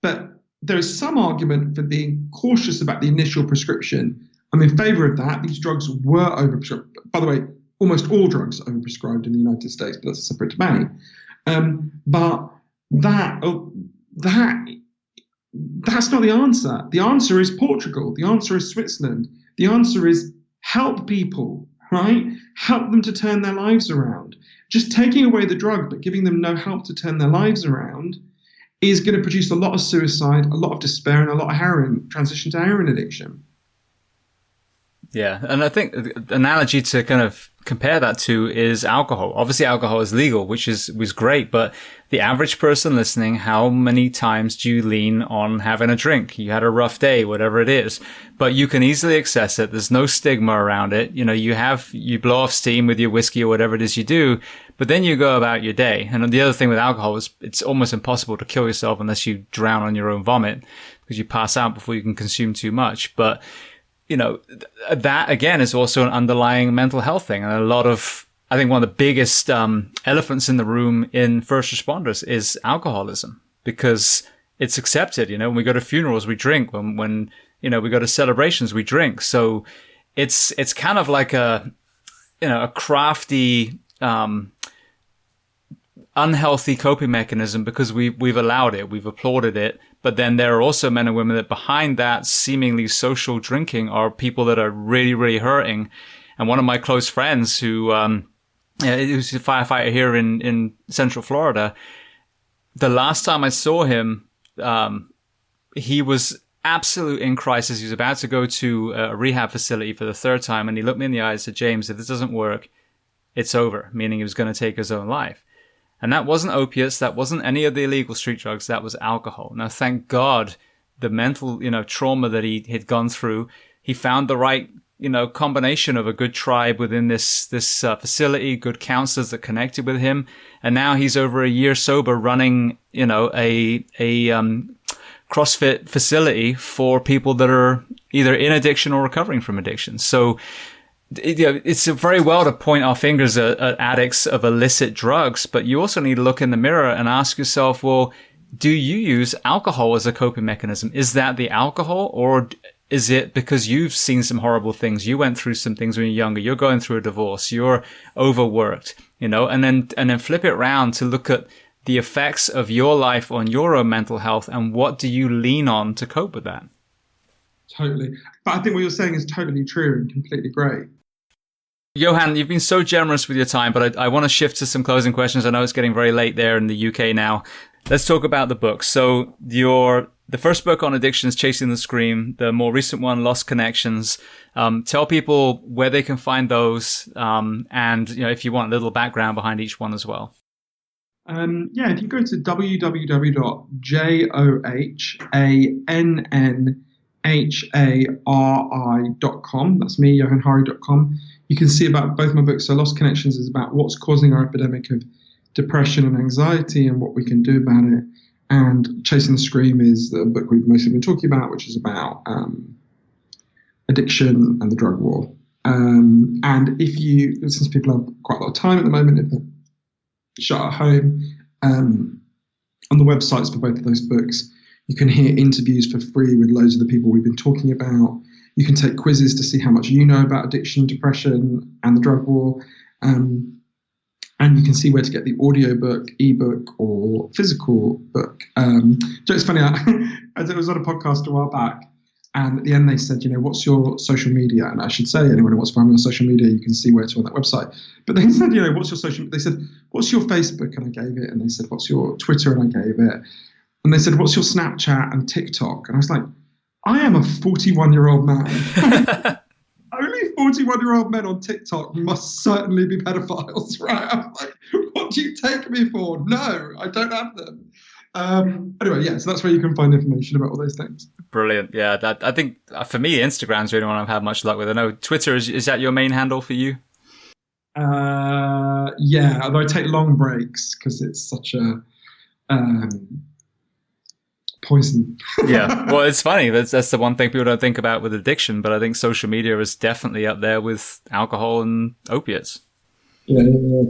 But there is some argument for being cautious about the initial prescription. I'm in favor of that. These drugs were overprescribed. By the way, almost all drugs are overprescribed in the United States, but that's a separate debate. But that's not the answer. The answer is Portugal. The answer is Switzerland. The answer is help people, right? Help them to turn their lives around. Just taking away the drug but giving them no help to turn their lives around is going to produce a lot of suicide, a lot of despair, and a lot of transition to heroin addiction. Yeah, and I think the analogy to kind of compare that to is alcohol. Obviously, alcohol is legal, which was great, but the average person listening, how many times do you lean on having a drink? You had a rough day, whatever it is, but you can easily access it. There's no stigma around it. You know, you blow off steam with your whiskey or whatever it is you do, but then you go about your day. And the other thing with alcohol is it's almost impossible to kill yourself unless you drown on your own vomit because you pass out before you can consume too much. But you know, that again is also an underlying mental health thing. And I think one of the biggest elephants in the room in first responders is alcoholism, because it's accepted. You know, when we go to funerals, we drink. When we go to celebrations, we drink. So it's kind of like a crafty, unhealthy coping mechanism because we've allowed it, we've applauded it. But then there are also men and women that behind that seemingly social drinking are people that are really, really hurting. And one of my close friends who's a firefighter here in Central Florida, the last time I saw him, he was absolute in crisis. He was about to go to a rehab facility for the third time. And he looked me in the eye and said, James, if this doesn't work, it's over, meaning he was going to take his own life. And that wasn't opiates. That wasn't any of the illegal street drugs. That was alcohol. Now, thank God, the mental, trauma that he had gone through, he found the right, combination of a good tribe within this facility, good counselors that connected with him, and now he's over a year sober, running a CrossFit facility for people that are either in addiction or recovering from addiction. So it's very well to point our fingers at addicts of illicit drugs, but you also need to look in the mirror and ask yourself, well, do you use alcohol as a coping mechanism? Is that the alcohol, or is it because you've seen some horrible things? You went through some things when you're younger. You're going through a divorce. You're overworked, and then flip it around to look at the effects of your life on your own mental health, and what do you lean on to cope with that? Totally. But I think what you're saying is totally true and completely great. Johann, you've been so generous with your time, but I want to shift to some closing questions. I know it's getting very late there in the UK now. Let's talk about the books. So the first book on addiction is Chasing the Scream. The more recent one, Lost Connections. Tell people where they can find those, and if you want a little background behind each one as well. If you go to www.johannhari.com, that's me, johannhari.com, you can see about both my books. So Lost Connections is about what's causing our epidemic of depression and anxiety and what we can do about it. And Chasing the Scream is the book we've mostly been talking about, which is about addiction and the drug war. And since people have quite a lot of time at the moment, if they're shut at home, on the websites for both of those books, you can hear interviews for free with loads of the people we've been talking about. You can take quizzes to see how much you know about addiction, depression, and the drug war. And you can see where to get the audiobook, ebook, or physical book. It's funny, I was on a podcast a while back, and at the end they said, what's your social media? And I should say, anyone who wants to find me on social media, you can see where to on that website. But they said, what's your social? They said, what's your Facebook? And I gave it. And they said, what's your Twitter? And I gave it. And they said, what's your Snapchat and TikTok? And I was like, I am a 41-year-old man. Only 41-year-old men on TikTok must certainly be pedophiles, right? I'm like, what do you take me for? No, I don't have them. Anyway, so that's where you can find information about all those things. Brilliant. Yeah, I think for me, Instagram's the only one I've had much luck with. I know Twitter, is that your main handle for you? Yeah, although I take long breaks because it's such a poison. Yeah, well, it's funny. That's the one thing people don't think about with addiction, but I think social media is definitely up there with alcohol and opiates. Yeah,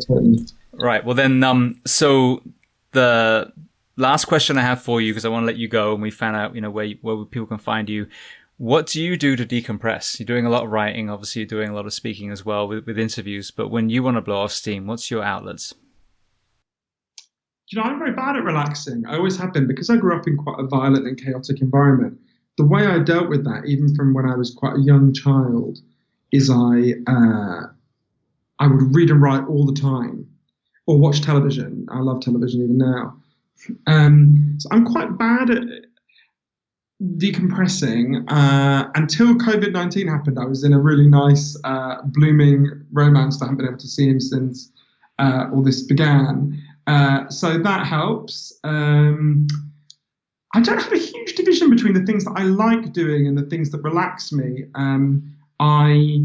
totally. Right. Well, then, so the last question I have for you, because I want to let you go, and we found out, where people can find you. What do you do to decompress? You're doing a lot of writing. Obviously, you're doing a lot of speaking as well with interviews. But when you want to blow off steam, what's your outlets? I'm very bad at relaxing. I always have been, because I grew up in quite a violent and chaotic environment. The way I dealt with that, even from when I was quite a young child, is I would read and write all the time, or watch television. I love television even now. So I'm quite bad at decompressing. Until COVID-19 happened, I was in a really nice, blooming romance that I haven't been able to see him since all this began. So that helps. I don't have a huge division between the things that I like doing and the things that relax me. I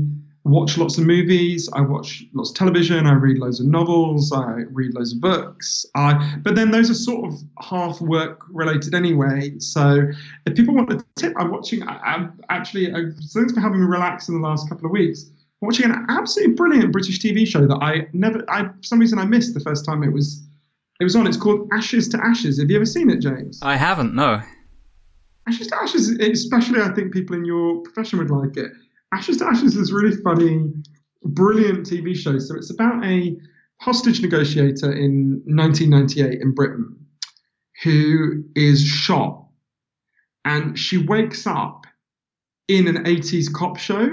watch lots of movies. I watch lots of television. I read loads of novels. I read loads of books. But then those are sort of half work related anyway. So if people want a tip, thanks for having me relax in the last couple of weeks. I'm watching an absolutely brilliant British TV show that for some reason I missed the first time it was on. It's called Ashes to Ashes. Have you ever seen it, James? I haven't, no. Ashes to Ashes, especially I think people in your profession would like it. Ashes to Ashes is a really funny, brilliant TV show. So it's about a hostage negotiator in 1998 in Britain who is shot, and she wakes up in an 80s cop show,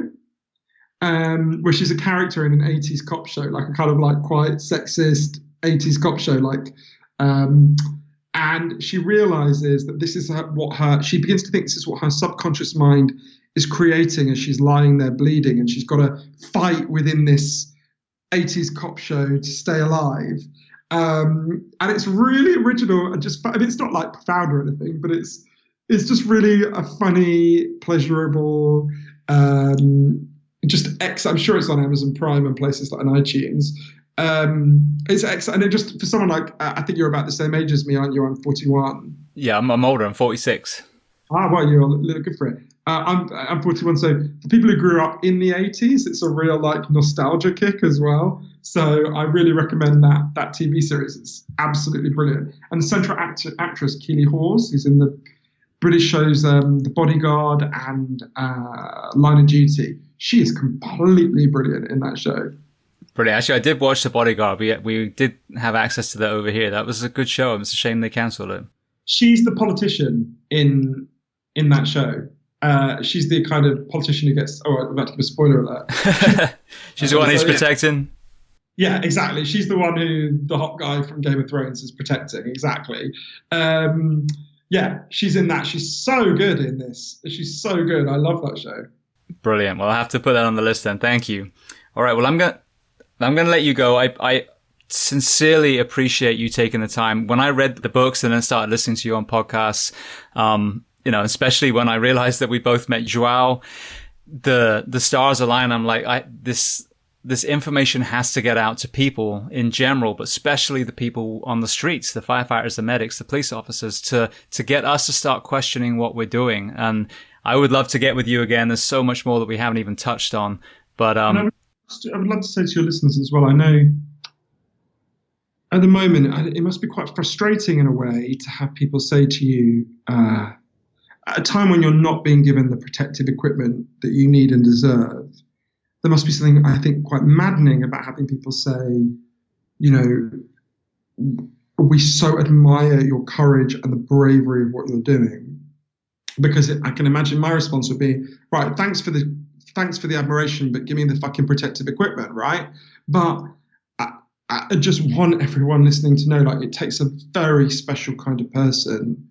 where she's a character in an 80s cop show, like a kind of like quite sexist 80s cop show, and she realizes that this is she begins to think this is what her subconscious mind is creating as she's lying there bleeding, and she's got to fight within this 80s cop show to stay alive. And it's really original and it's not like profound or anything, but it's just really a funny, pleasurable, I'm sure it's on Amazon Prime and places like on iTunes. It's excellent. And it just, for someone like, I think you're about the same age as me, aren't you? I'm 41. Yeah, I'm older. I'm 46. Ah, well, you're a little good for it. I'm 41. So for people who grew up in the 80s, it's a real like nostalgia kick as well. So I really recommend that TV series. It's absolutely brilliant. And the central actress, Keely Hawes, who's in the British shows The Bodyguard and Line of Duty. She is completely brilliant in that show. Brilliant. Actually, I did watch The Bodyguard. We did have access to that over here. That was a good show. It's a shame they cancelled it. She's the politician in that show. She's the kind of politician who gets... Oh, I'm about to give a spoiler alert. She's the one who's protecting? Yeah, exactly. She's the one who the hot guy from Game of Thrones is protecting. Exactly. Yeah, she's in that. She's so good in this. She's so good. I love that show. Brilliant. Well, I'll have to put that on the list then. Thank you. All right. Well, I'm going to let you go. I sincerely appreciate you taking the time. When I read the books and then started listening to you on podcasts, especially when I realized that we both met Joao, the stars align. I'm like, this information has to get out to people in general, but especially the people on the streets, the firefighters, the medics, the police officers, to get us to start questioning what we're doing. And I would love to get with you again. There's so much more that we haven't even touched on. But I would love to say to your listeners as well, I know at the moment, it must be quite frustrating in a way to have people say to you, at a time when you're not being given the protective equipment that you need and deserve, there must be something, I think, quite maddening about having people say, we so admire your courage and the bravery of what you're doing. Because I can imagine my response would be, right, thanks for the admiration, but give me the fucking protective equipment, right? But I just want everyone listening to know, like, it takes a very special kind of person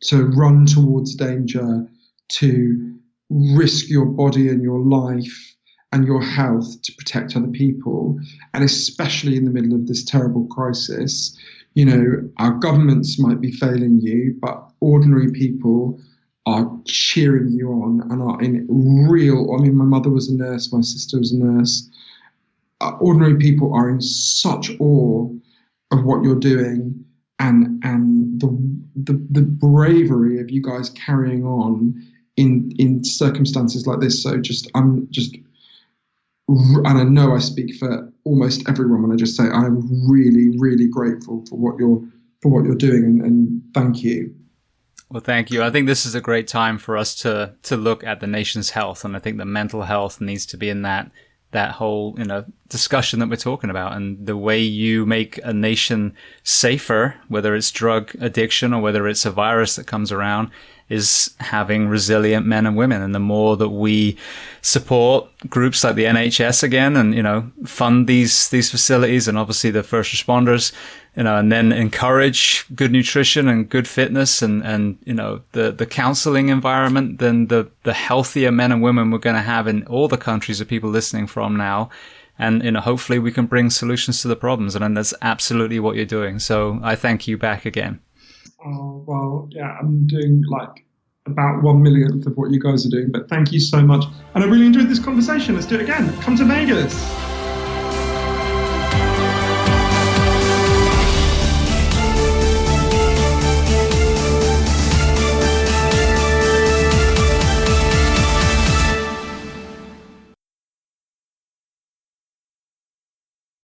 to run towards danger, to risk your body and your life and your health to protect other people, and especially in the middle of this terrible crisis. Our governments might be failing you, but ordinary people are cheering you on and are in real... I mean, my mother was a nurse, my sister was a nurse. Ordinary people are in such awe of what you're doing and the bravery of you guys carrying on in circumstances like this. So and I know I speak for almost everyone when I just say I'm really, really grateful for what you're doing, and thank you. Well, thank you. I think this is a great time for us to look at the nation's health, and I think the mental health needs to be in that whole discussion that we're talking about. And the way you make a nation safer, whether it's drug addiction or whether it's a virus that comes around, is having resilient men and women. And the more that we support groups like the NHS again and, fund these facilities and obviously the first responders, and then encourage good nutrition and good fitness and the counseling environment, then the healthier men and women we're going to have in all the countries of people listening from now. And, hopefully we can bring solutions to the problems. And that's absolutely what you're doing. So I thank you back again. Oh, well, yeah, I'm doing like about 1/1,000,000th of what you guys are doing, but thank you so much. And I really enjoyed this conversation. Let's do it again. Come to Vegas.